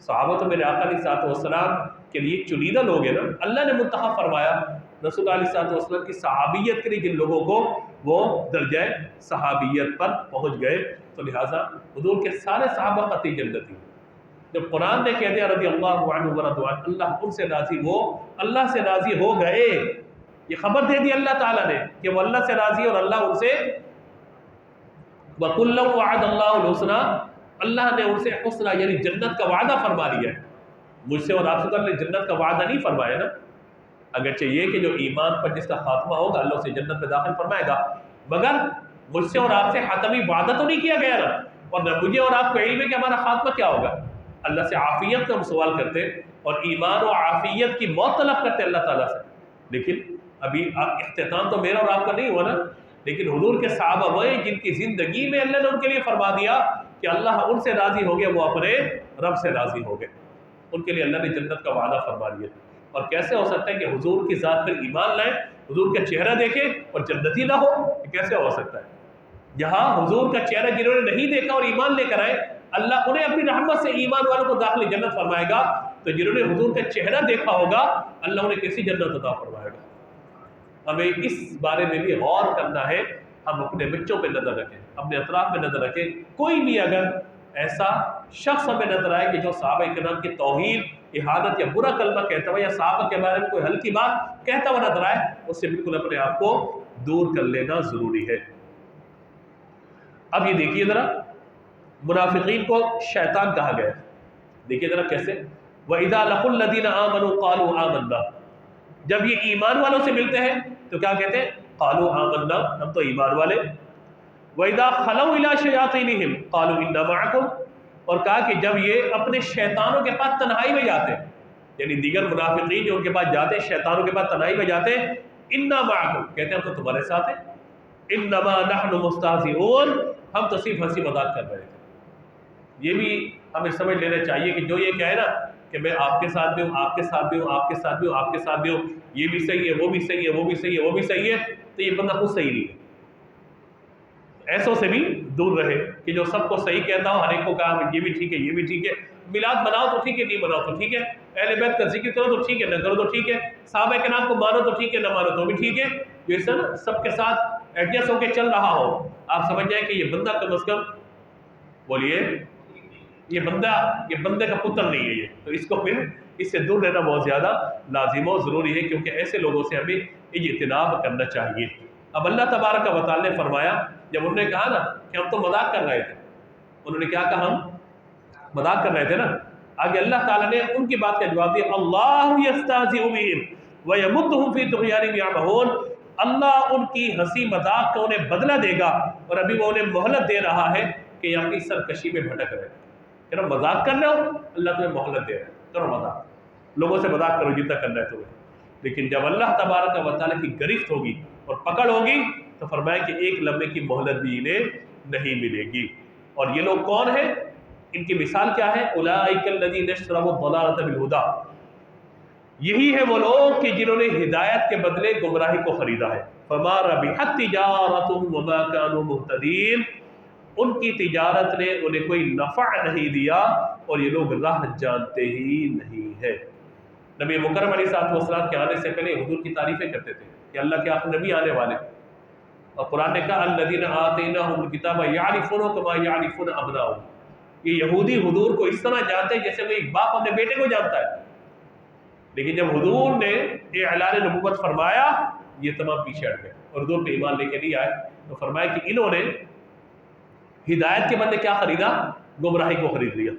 صحابہ تو میرے آقا علیہ الصلوۃ والسلام کے لیے چنیدہ لوگ ہیں نا، اللہ نے منتخب فرمایا رسول علیہ الصلوۃ والسلام کی صحابیت کے لیے جن لوگوں کو وہ درجہ صحابیت پر پہنچ گئے، تو لہٰذا حضور کے سارے صحابہ قطعی جنتی۔ جب قرآن نے کہہ دیا رضی اللہ عنہ ورضوا عنہ، اللہ ان سے راضی ہو، اللہ سے راضی ہو گئے، یہ خبر دے دی اللہ تعالیٰ نے کہ وہ اللہ سے راضی اور اللہ ان سے وَكُلًّا وَعَدَ اللَّهُ الْحُسْنَىٰ، اللہ نے ان سے حسنہ یعنی جنت کا وعدہ فرما لیا ہے۔ مجھ سے اور آپ سے تو اللہ نے جنت کا وعدہ نہیں فرمایا نا، اگرچہ یہ کہ جو ایمان پر جس کا خاتمہ ہوگا اللہ اسے جنت میں داخل فرمائے گا، مگر مجھ سے اور آپ سے حتمی وعدہ تو نہیں کیا گیا نا، اور نہ مجھے اور آپ کو علم ہے کہ ہمارا خاتمہ کیا ہوگا۔ اللہ سے عافیت کا ہم سوال کرتے اور ایمان و عافیت کی موت طلب کرتے اللہ تعالیٰ سے، لیکن ابھی اختتام تو میرا اور آپ کا نہیں ہوا نا، لیکن حضور کے صحابہ وہ جن کی زندگی میں اللہ نے ان کے لیے فرما دیا کہ اللہ ان سے راضی ہو گیا، وہ اپنے رب سے راضی ہو گئے، ان کے لیے اللہ نے جنت کا وعدہ فرما دیا۔ اور کیسے ہو سکتا ہے کہ حضور کی ذات پر ایمان لائیں، حضور کا چہرہ دیکھیں اور جنتی نہ ہو؟ یہ کیسے ہو سکتا ہے؟ یہاں حضور کا چہرہ جنہوں نے نہیں دیکھا اور ایمان لے کر آئے، اللہ انہیں اپنی رحمت سے ایمان والوں کو داخل جنت فرمائے گا، تو جنہوں نے حضور کا چہرہ دیکھا ہوگا اللہ انہیں کیسی جنت عطا فرمائے گا۔ ہمیں اس بارے میں بھی غور کرنا ہے، ہم اپنے بچوں پہ نظر رکھیں، اپنے اطراف پہ نظر رکھیں، کوئی بھی اگر ایسا شخص ہمیں نظر آئے کہ جو صحابہ کرام کی توہین، احانت یا برا کلمہ کہتا ہوا یا صحابہ کے بارے میں کوئی ہلکی بات کہتا ہوا نظر آئے، اس سے بالکل اپنے آپ کو دور کر لینا ضروری ہے۔ اب یہ دیکھیے ذرا، منافقین کو شیطان کہا گیا، دیکھیے ذرا کیسے، وَإِذَا لَقُوا الَّذِينَ آمَنُوا قَالُوا آمَنَّا، جب یہ ایمان والوں سے ملتے ہیں تو کیا کہتے ہیں؟ قَالُوا آمَنَّا، ہم تو ایمان والے۔ وَإِذَا خَلَوْا إِلَىٰ شَيَاطِينِهِمْ قَالُوا إِنَّا مَعَكُمْ، اور کہا کہ جب یہ اپنے شیطانوں کے پاس تنہائی میں جاتے ہیں، یعنی دیگر منافقین جو ان کے پاس جاتے ہیں، شیطانوں کے پاس تنہائی میں جاتے ہیں، اِنَّا مَعَكُمْ، کہتے ہیں ہم تو تمہارے ساتھ ہیں، إِنَّمَا نَحْنُ مُسْتَهْزِئُونَ، ہم تو صرف ہنسی مذاق کر رہے تھے۔ یہ بھی ہمیں سمجھ لینا چاہیے کہ جو یہ کہے نا کہ میں آپ کے ساتھ بھی ہوں، آپ کے ساتھ بھی ہوں، آپ کے ساتھ بھی ہوں، آپ کے ساتھ بھی ہوں، یہ بھی صحیح ہے، وہ بھی صحیح ہے، وہ بھی صحیح ہے، وہ بھی صحیح ہے، تو یہ بندہ خود صحیح نہیں ہے۔ ایسوں سے بھی دور رہے کہ جو سب کو صحیح کہتا ہو، ہر ایک کو کہا یہ بھی ٹھیک ہے، یہ بھی ٹھیک ہے، میلاد مناؤ تو ٹھیک ہے، نہیں مناؤ تو ٹھیک ہے، اہل بیت کا ذکر کرو تو ٹھیک ہے، نہ کرو تو ٹھیک ہے، صحابہ کے نام کو مانو تو ٹھیک ہے، نہ مانو تو بھی ٹھیک ہے، یہ سر سب کے ساتھ ایڈجسٹ ہو کے چل رہا ہو، آپ سمجھ جائیں کہ یہ بندہ کم از کم بولیے یہ بندے کا پتر نہیں ہے، یہ تو اس کو پھر اس سے دور رہنا بہت زیادہ لازم و ضروری ہے، کیونکہ ایسے لوگوں سے ہمیں اجتناب کرنا چاہیے۔ اب اللہ تبارک و تعالی نے فرمایا جب انہوں نے کہا نا کہ ہم تو مذاق کر رہے تھے، انہوں نے کیا کہا؟ ہم مذاق کر رہے تھے نا. آگے اللہ تعالیٰ نے ان کی بات کا جواب دیا، اللہ یستہزئ بہم ویمدہم فی طغیانہم یعمہون، اللہ ان کی ہنسی مذاق کا انہیں بدلہ دے گا، اور ابھی وہ انہیں مہلت دے رہا ہے کہ یہ اپنی سرکشی میں بھٹک رہے. کہ نا مذاق کر رہے ہو، اللہ تمہیں مہلت دے رہا ہے، کرو مذاق، لوگوں سے مذاق کرو جتنا کرنا ہے تمہیں. لیکن جب اللہ تبارک و تعالیٰ کی گرفت ہوگی اور پکڑ ہوگی تو فرمایا کہ ایک لمحے کی مہلت بھی انہیں نہیں ملے گی. اور یہ لوگ کون ہیں؟ ان کی مثال کیا ہے؟ اولئک الذین اشتروا الضلالۃ بالہدی، یہی ہے وہ لوگ کہ جنہوں نے ہدایت کے بدلے گمراہی کو خریدا ہے. فما ربحت تجارتهم وما كانوا مهتدین، ان کی تجارت نے انہیں کوئی نفع نہیں دیا اور یہ لوگ راہ جانتے ہی نہیں ہے. نبی مکرم علیہ الصلوۃ والسلام کے آنے سے پہلے حضور کی تعریفیں کرتے تھے کہ اللہ کے آخری نبی آنے والے، اور قرآن نے کہا الذین آتیناہم الکتاب یعرفونہ کما یعرفون ابناءہم، یہ یہودی حضور کو اس طرح جانتے ہیں جیسے کوئی ایک باپ اپنے بیٹے کو جانتا ہے. لیکن جب حضور نے یہ اعلان نبوت فرمایا یہ تمام پیچھے ہٹ گئے اور حضور پہ ایمان لے کے نہیں آئے. تو فرمایا کہ انہوں نے ہدایت کے بدلے کیا خریدا؟ گمراہی کو خرید لیا،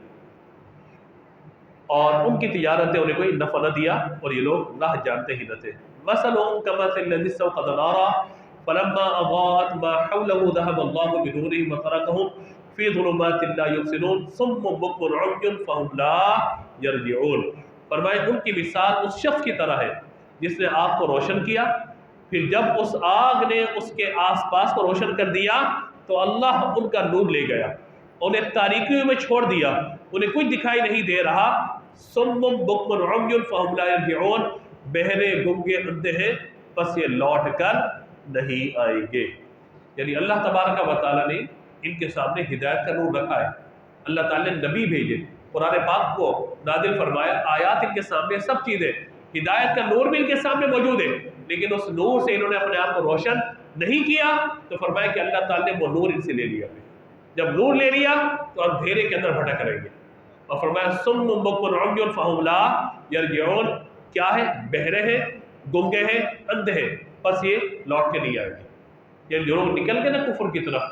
اور ان کی تجارت نے انہیں کوئی نفع نہ دیا اور یہ لوگ راہ جانتے ہی نہ تھے. مثلهم كمثل الذي استوقد نارا فلما اضاءت ما حوله ذهب الله بنورهم وتركهم في ظلمات لا يبصرون صم بكم عمي فهم لا يرجعون. فرمایا ان کی مثال اس شخص کی طرح ہے جس نے آگ کو روشن کیا، پھر جب اس آگ نے اس کے آس پاس کو روشن کر دیا تو اللہ ان کا نور لے گیا، انہیں تاریکیوں میں چھوڑ دیا، انہیں کچھ دکھائی نہیں دے رہا. صم بکم عمي فهم لا يرجعون، بہرے گنگے اندھے ہیں پس یہ لوٹ کر نہیں آئیں گے. یعنی اللہ تبارک و تعالیٰ نے ان کے سامنے ہدایت کا نور رکھا ہے. اللہ تعالیٰ نے نبی بھیجے، قرآن پاک کو نازل فرمایا، آیات ان کے سامنے، سب چیزیں، ہدایت کا نور بھی ان کے سامنے موجود ہے، لیکن اس نور سے انہوں نے اپنے آپ کو روشن نہیں کیا. تو فرمایا کہ اللہ تعالیٰ نے وہ نور ان سے لے لیا. جب نور لے لیا تو اندھیرے کے اندر بھٹک رہیں گے. اور فرمایا صم بکم عمي فهم لا يرجعون، کیا ہے؟ بہرے ہیں، گنگے ہیں، اندھے ہیں، بس یہ لوٹ کے نہیں آئیں گے. یہ جو لوگ نکل گئے نا کفر کی طرف،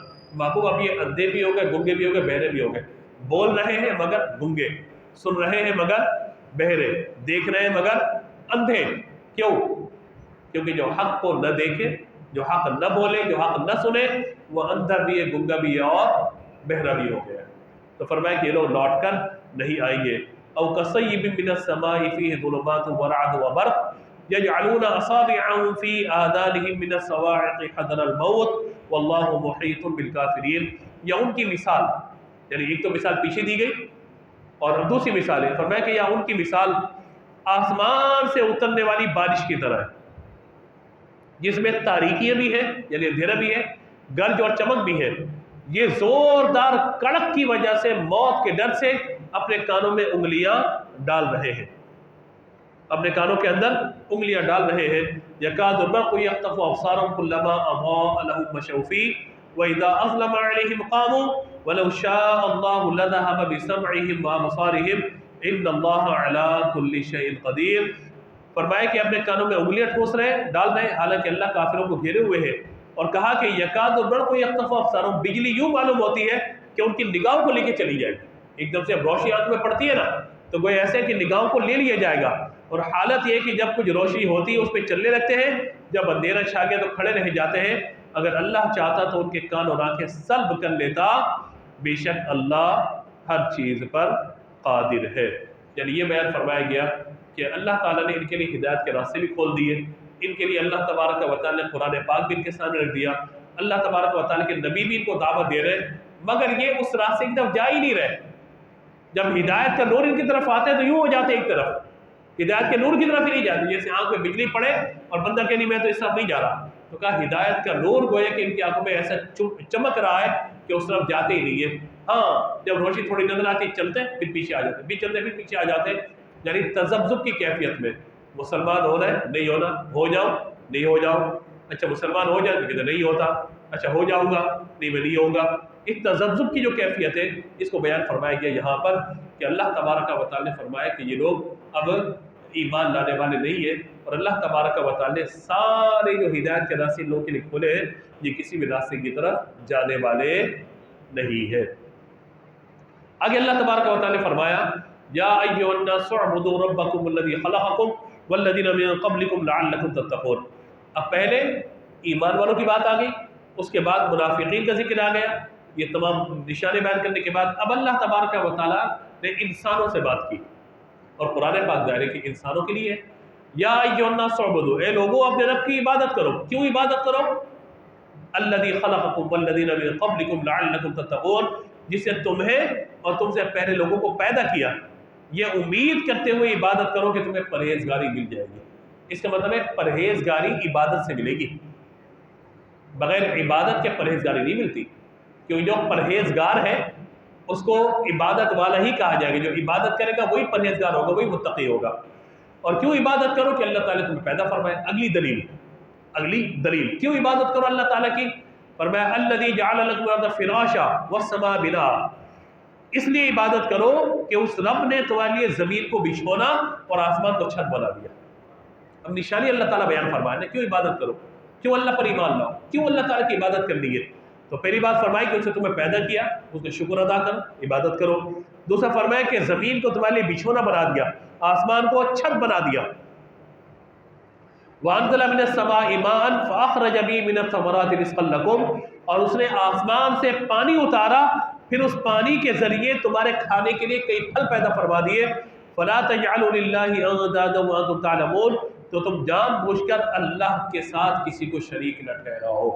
محبوب اب یہ اندھے بھی ہو گئے، گنگے بھی ہو گئے، بہرے بھی ہو گئے، بول رہے ہیں مگر گنگے، سن رہے ہیں مگر بہرے، دیکھ رہے ہیں مگر اندھے. کیوں؟ کیونکہ جو حق کو نہ دیکھے، جو حق نہ بولے، جو حق نہ سنے، وہ اندھا بھی ہے، گنگا بھی ہے اور بہرا بھی ہو گیا. تو فرمایا کہ یہ لوگ لوٹ کر نہیں آئیں گے. او کصیب من السماء فیہ ظلمات ورعد وبرق یجعلون اصابعهم فی آذانهم من الصواعق حذر الموت واللہ محیط بالکافرین. یا ان کی مثال، یعنی ایک تو مثال پیچھے دی گئی اور دوسری مثال ہے، فرمایا کہ یا ان کی مثال آسمان سے اترنے والی بارش کی طرح ہے جس میں تاریکیاں بھی ہیں، یعنی اندھیرا بھی ہے، گرج اور چمک بھی ہے. یہ زوردار کڑک کی وجہ سے، موت کے ڈر سے اپنے کانوں میں انگلیاں ڈال رہے ہیں، اپنے کانوں کے اندر انگلیاں ڈال رہے ہیں. یکاد البرق یخطف ابصارهم كلما اضاء لهم مشوا فيه واذا اظلم عليهم قاموا ولو شاء الله لذهب بسمعهم وابصارهم ان الله على كل شيء قدير. فرمایا کہ اپنے کانوں میں انگلیاں ٹھوس رہے ہیں، ڈال رہے ہیں، حالانکہ اللہ کافروں کو گھیرے ہوئے ہے. اور کہا کہ یکاد البرق یخطف ابصارهم، بجلی یوں معلوم ہوتی ہے کہ ان کی نگاہوں کو لے کے چلی جائے گی. ایک دم سے اب روشنی آنکھ میں پڑتی ہے نا تو گویا ایسے کہ نگاہوں کو لے لیا جائے گا. اور حالت یہ کہ جب کچھ روشنی ہوتی ہے اس پہ چلنے لگتے ہیں، جب اندھیرا چھا گیا تو کھڑے رہ جاتے ہیں. اگر اللہ چاہتا تو ان کے کان اور آنکھیں سلب کر لیتا، بے شک اللہ ہر چیز پر قادر ہے. یعنی یہ بیان فرمایا گیا کہ اللہ تعالیٰ نے ان کے لیے ہدایت کے راستے بھی کھول دیے. ان کے لیے اللہ تبارک و تعالیٰ نے قرآن پاک بھی ان کے سامنے رکھ دیا. اللہ تبارک و تعالیٰ کے نبی بھی ان کو دعوت دے رہے، مگر یہ اس راستے کی طرف جا ہی نہیں رہے. جب ہدایت کا نور ان کی طرف آتے تو یوں ہو جاتے ایک طرف، ہدایت کے نور کی طرف ہی نہیں جاتے. جیسے آنکھ میں بجلی پڑے اور بندہ کہ نہیں میں تو اس طرف نہیں جا رہا، تو کہا ہدایت کا نور گویا کہ ان کی آنکھوں میں ایسا چمک رہا ہے کہ اس طرف جاتے ہی نہیں ہے. ہاں جب روشنی تھوڑی نظر آتی چلتے پھر پیچھے آ جاتے، پھر چلتے پھر پیچھے آ جاتے. یعنی تذبذب کی کیفیت میں، مسلمان ہونا ہے نہیں ہونا، ہو جاؤ نہیں ہو جاؤ، اچھا مسلمان ہو جائے تو نہیں ہوتا، اچھا ہو جاؤں گا نہیں میں نہیں ہوں گا. اس تذبذب کی جو کیفیت ہے اس کو بیان فرمایا گیا یہاں پر کہ اللہ تبارک و تعالیٰ نے فرمایا کہ یہ لوگ اب ایمان لانے والے نہیں ہیں، اور اللہ تبارک و تعالی نے سارے جو ہدایت کے راستے لوگوں کے لیے کھولے ہیں، یہ کسی بھی راستے کی طرف جانے والے نہیں ہے۔ آگے اللہ تبارک و تعالی نے فرمایا یا ایھا الناس اعبدوا ربکم الذی خلقکم والذین من قبلکم لعلکم تتقون۔ اب پہلے ایمان والوں کی بات آ گئی، اس کے بعد منافقین کا ذکر آ گیا، یہ تمام نشانے بیان کرنے کے بعد اب اللہ تبارک و تعالی نے انسانوں سے بات کی، اور قرآن پاک ظاہر ہے کہ انسانوں کے لیے یا ایھا الناس اعبدوا، اے لوگوں اپنے رب کی عبادت کرو۔ کیوں عبادت کرو؟ الذی خلقکم والذین من قبلکم لعلکم تتقون، جس نے تمہیں اور تم سے پہلے لوگوں کو پیدا کیا، یہ امید کرتے ہوئے عبادت کرو کہ تمہیں پرہیزگاری مل جائے گی۔ اس کا مطلب ہے پرہیزگاری عبادت سے ملے گی، بغیر عبادت کے پرہیزگاری نہیں ملتی، کیونکہ جو پرہیزگار ہے اس کو عبادت والا ہی کہا جائے گا، جو عبادت کرے گا وہی پرہیزگار ہوگا، وہی متقی ہوگا۔ اور کیوں عبادت کرو؟ کہ اللہ تعالیٰ تمہیں پیدا فرمائے۔ اگلی دلیل کیوں عبادت کرو اللہ تعالیٰ کی؟ فرمایا الذی جعل لکم الارض فراشا والسماء بناء، اس لیے عبادت کرو کہ اس رب نے تمہارے لیے زمین کو بچھونا اور آسمان کو چھت بنا دیا۔ اب نشانی اللہ تعالیٰ بیان فرمایا کیوں عبادت کرو، کیوں اللہ پر ایمان لاؤ، کیوں اللہ تعالیٰ کی عبادت کرنی ہے؟ تو پہلی بات فرمائی کہ اس نے تمہیں پیدا کیا، اس کا شکر ادا کرو، عبادت کرو۔ دوسرا فرمایا کہ زمین کو تمہارے لیے بچھونا بنا دیا، آسمان کو چھت بنا دیا۔ وَأَنزَلَ مِنَ السَّمَاءِ مَاءً فَأَخْرَجَ بِهِ مِنَ الثَّمَرَاتِ رِزْقًا لَكُمْ، اور اس نے آسمان سے پانی اتارا، پھر اس پانی کے ذریعے تمہارے کھانے کے لیے کئی پھل پیدا فرما دیے۔ فَلَا تَجْعَلُوا لِلَّهِ أَندَادًا وَأَنْتُمْ تَعْلَمُونَ، تو تم جان بوجھ کر اللہ کے ساتھ کسی کو شریک نہ ٹھہراؤ۔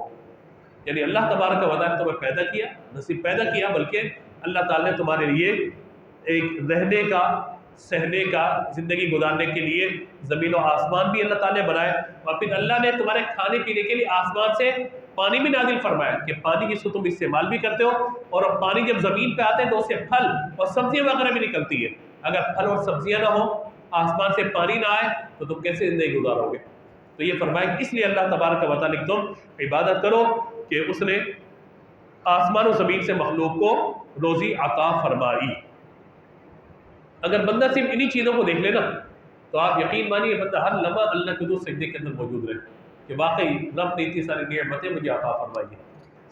یعنی اللہ تبارک و تعالیٰ نے تمہیں پیدا کیا، نہ صرف پیدا کیا بلکہ اللہ تعالیٰ نے تمہارے لیے ایک رہنے کا، سہنے کا، زندگی گزارنے کے لیے زمین و آسمان بھی اللہ تعالیٰ نے بنائے، اور پھر اللہ نے تمہارے کھانے پینے کے لیے آسمان سے پانی بھی نازل فرمایا کہ پانی جس کو تم استعمال بھی کرتے ہو، اور اب پانی جب زمین پہ آتے ہیں تو اس سے پھل اور سبزیاں وغیرہ بھی نکلتی ہے۔ اگر پھل اور سبزیاں نہ ہو، آسمان سے پانی نہ آئے تو تم کیسے زندگی گزارو گے؟ تو یہ فرمایا کہ اس لیے اللہ تبارک و تعالیٰ نے تم عبادت کرو کہ اس نے آسمان و زمین سے مخلوق کو روزی عطا فرمائی۔ اگر بندہ صرف انہی چیزوں کو دیکھ لے نا تو آپ یقین مانیے بندہ ہر لمحہ اللہ کے دوست سجدے کے اندر موجود رہے کہ واقعی رب نے اتنی ساری نعمتیں مجھے عطا فرمائی ہیں۔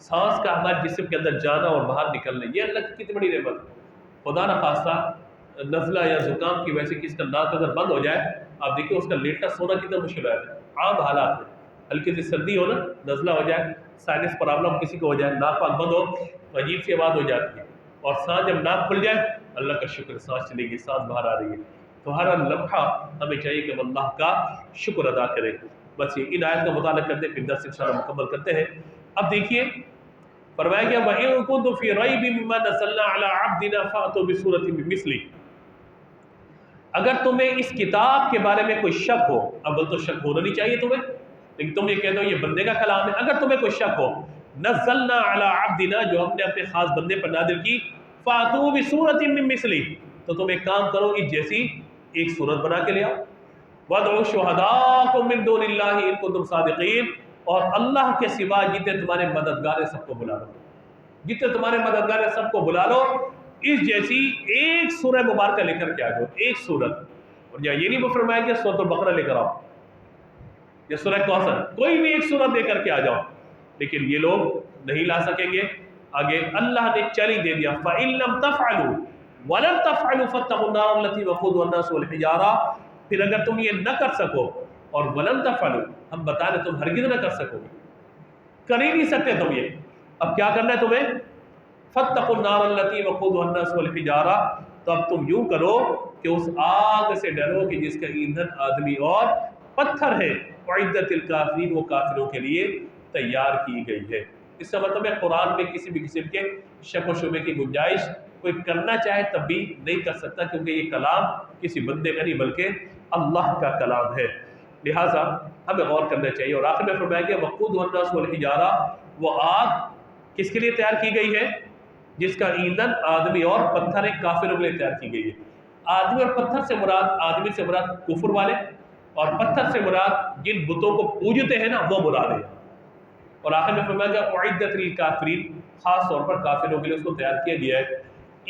سانس کا ہمارے جسم کے اندر جانا اور باہر نکلنا، یہ اللہ کی کتنی بڑی نعمت ہے۔ خدا نہ خواستہ نزلہ یا زکام کی وجہ سے کسی کا ناک اگر بند ہو جائے، آپ دیکھیں اس کا لیٹنا سونا کتنا مشکل ہے۔ عام حالات میں ہلکی سی سردی ہو نا، نزلہ ہو جائے، سائنس پرابلم کسی کو ہو جائے، ناک پاک بند ہو تو عجیب سی آواز ہو جاتی ہے، اور سانس جب ناک کھل جائے اللہ کا شکر، سانس چلے گی، سانس باہر آ رہی ہے۔ تو ہر لمحہ ہمیں چاہیے کہ ہم اللہ کا شکر ادا کریں۔ بس یہ ان آیت کا مطالعہ کرتے ہیں، پھر درس انشاءاللہ مکمل کرتے ہیں۔ اب دیکھیے فرمایا گیا وَإِن كُنتُمْ فِي رَيْبٍ مِّمَّا نَزَّلْنَا عَلَىٰ عَبْدِنَا فَأْتُوا بِسُورَةٍ مِّن مِّثْلِهِ، اگر تمہیں اس کتاب کے بارے میں کوئی شک ہو، اب تو شک ہونا نہیں چاہیے تمہیں، لیکن تم یہ کہتے ہو یہ بندے کا کلام ہے، اگر تمہیں کوئی شک ہو، نزلنا علی عبدنا، جو ہم نے اپنے خاص بندے پر نازل کی، فاتو بسورۃ من مثلہ، تو تم ایک کام کرو اس جیسی ایک صورت بنا کے لے آؤ، وادعوا شہداءکم من دون اللہ ان کنتم صادقین، اور اللہ کے سوا جتنے تمہارے مددگار ہیں سب کو بلا لو، جتنے تمہارے مددگار ہیں سب کو بلا لو، اس جیسی ایک سورہ مبارکہ لے کر کے آ جاؤ، ایک سورت۔ اور یہ نہیں فرمایا کہ سورۃ البقرہ لے کر آؤ یا سورہ کوثر، کوئی بھی ایک سورت لے کر کے آ جاؤ، لیکن یہ لوگ نہیں لا سکیں گے۔ آگے اللہ نے چیلنج دے دیا فَإِن لَمْ تَفْعَلُوا وَلَن تَفْعَلُوا فَاتَّقُوا النَّارَ الَّتِي وَقُودُهَا النَّاسُ وَالْحِجَارَةُ، پھر اگر تم یہ نہ کر سکو، اور وَلَن تَفْعَلُوا ہم بتا رہے تم ہرگز نہ کر سکو گے، کر ہی نہیں سکتے تم یہ، اب کیا کرنا ہے تمہیں؟ فَاتَّقُوا النَّارَ الَّتِي وَقُودُهَا النَّاسُ وَالْحِجَارَةُ، تو اب تم یوں کرو کہ اس آگ سے ڈرو کہ جس کا ایندھن آدمی اور پتھر ہے، وَعِدَّتِ الْكَافِرِينَ، وہ کافروں کے لیے تیار کی گئی ہے۔ اس کا مطلب ہے قرآن میں کسی بھی قسم کے شک و شبے کی گنجائش کوئی کرنا چاہے تب بھی نہیں کر سکتا، کیونکہ یہ کلام کسی بندے کا نہیں بلکہ اللہ کا کلام ہے، لہٰذا ہمیں غور کرنا چاہیے۔ اور آخر میں فرمایا گیا وَقُودُهَا النَّاسُ وَالْحِجَارَةُ، وہ آگ کس کے لیے تیار کی گئی ہے؟ جس کا ایندھن آدمی اور پتھر ایک کافروں کے لیے تیار کی گئی ہے۔ آدمی اور پتھر سے مراد، آدمی سے مراد کفر والے، اور پتھر سے مراد جن بتوں کو پوجتے ہیں نا وہ مراد ہے۔ اور آخر میں فرمایا گیا اعدت للکافرین، خاص طور پر کافروں کے لیے اس کو تیار کیا گیا ہے۔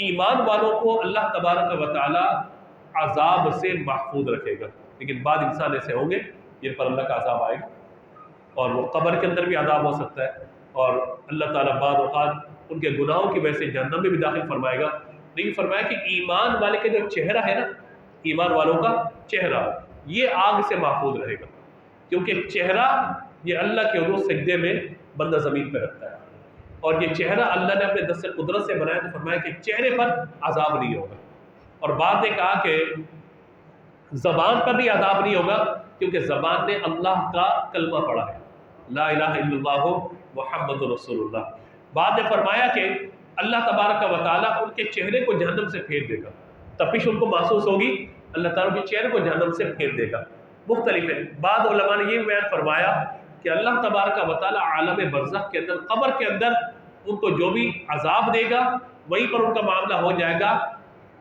ایمان والوں کو اللہ تبارک و تعالی عذاب سے محفوظ رکھے گا۔ لیکن بعض انسان ایسے ہوں گے جن پر اللہ کا عذاب آئے گا، اور وہ قبر کے اندر بھی عذاب ہو سکتا ہے، اور اللہ تعالیٰ بعض اوقات ان کے گناہوں کی وجہ سے جہنم میں بھی داخل فرمائے گا۔ لیکن فرمایا کہ ایمان والے کا جو چہرہ ہے نا، ایمان والوں کا چہرہ یہ آگ سے محفوظ رہے گا، کیونکہ چہرہ یہ اللہ کے حضور سجدے میں بندہ زمین پہ رکھتا ہے، اور یہ چہرہ اللہ نے اپنے دست قدرت سے بنایا، تو فرمایا کہ چہرے پر عذاب نہیں ہوگا۔ اور بعد نے کہا کہ زبان پر بھی عذاب نہیں ہوگا، کیونکہ زبان نے اللہ کا کلمہ پڑھا ہے، لا الہ الا اللہ محمد رسول اللہ۔ بعد نے فرمایا کہ اللہ تبارک و تعالیٰ ان کے چہرے کو جہنم سے پھیر دے گا، تپش ان کو محسوس ہوگی، اللہ تعالیٰ کے چہرے کو جہنم سے پھیر دے گا۔ مختلف ہے، بعض علماء نے یہ بیان فرمایا کہ اللہ تبارک و تعالیٰ عالم برزخ کے اندر، قبر کے اندر ان کو جو بھی عذاب دے گا وہیں پر ان کا معاملہ ہو جائے گا،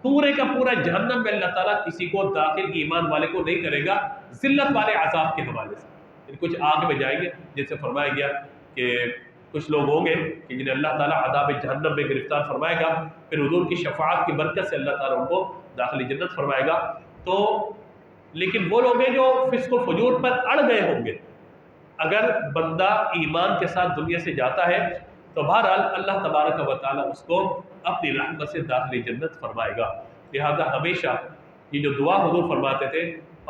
پورے کا پورا جہنم میں اللہ تعالیٰ کسی کو داخل ایمان والے کو نہیں کرے گا، ذلت والے عذاب کے حوالے سے۔ کچھ آگ میں جائیں گے، جیسے فرمایا گیا کہ کچھ لوگ ہوں گے کہ جنہیں اللہ تعالیٰ عذاب جہنم میں گرفتار فرمائے گا، پھر حضور کی شفاعت کی برکت سے اللہ تعالیٰ ان کو داخل جنت فرمائے گا۔ تو لیکن وہ لوگ ہیں جو فسق و فجور پر اڑ گئے ہوں گے، اگر بندہ ایمان کے ساتھ دنیا سے جاتا ہے تو بہرحال اللہ تبارک و تعالیٰ اس کو اپنی رحمت سے داخل جنت فرمائے گا۔ لہذا ہمیشہ یہ جو دعا حضور فرماتے تھے،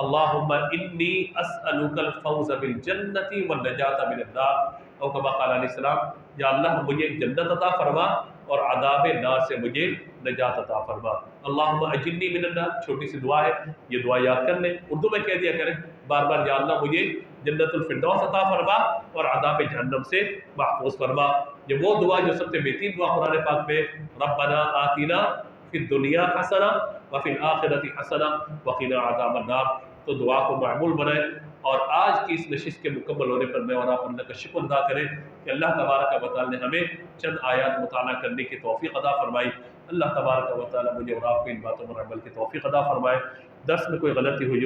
اللہم انی اسألک الفوز بالجنت والنجاة من النار، او کما قال علیہ السلام، یا اللہ مجھے جنت عطا فرما اور عذاب نار سے مجھے نجات عطا فرما۔ اللہم اجرنی من النار، چھوٹی سی دعا ہے، یہ دعا یاد کر لیں، اردو میں کہہ دیا کریں بار بار، یا اللہ مجھے جنت الفردوس عطا فرما اور عذاب جہنم سے محفوظ فرما۔ یہ وہ دعا جو سب سے بہترین دعا قرآن پاک میں، ربنا آتنا فی الدنیا حسنہ وفی الآخرۃ حسنہ وقنا عذاب النار۔ تو دعا کو معمول بنائیں، اور آج کی اس نشست کے مکمل ہونے پر میں اور آپ اللہ کا شکر ادا کریں کہ اللہ تبارک و تعالیٰ نے ہمیں چند آیات مطالعہ کرنے کی توفیق عطا فرمائی۔ اللہ تبارک و تعالیٰ مجھے اور آپ کو ان باتوں پر عمل کی توفیق عطا فرمائے۔ درس میں کوئی غلطی ہوئی ہو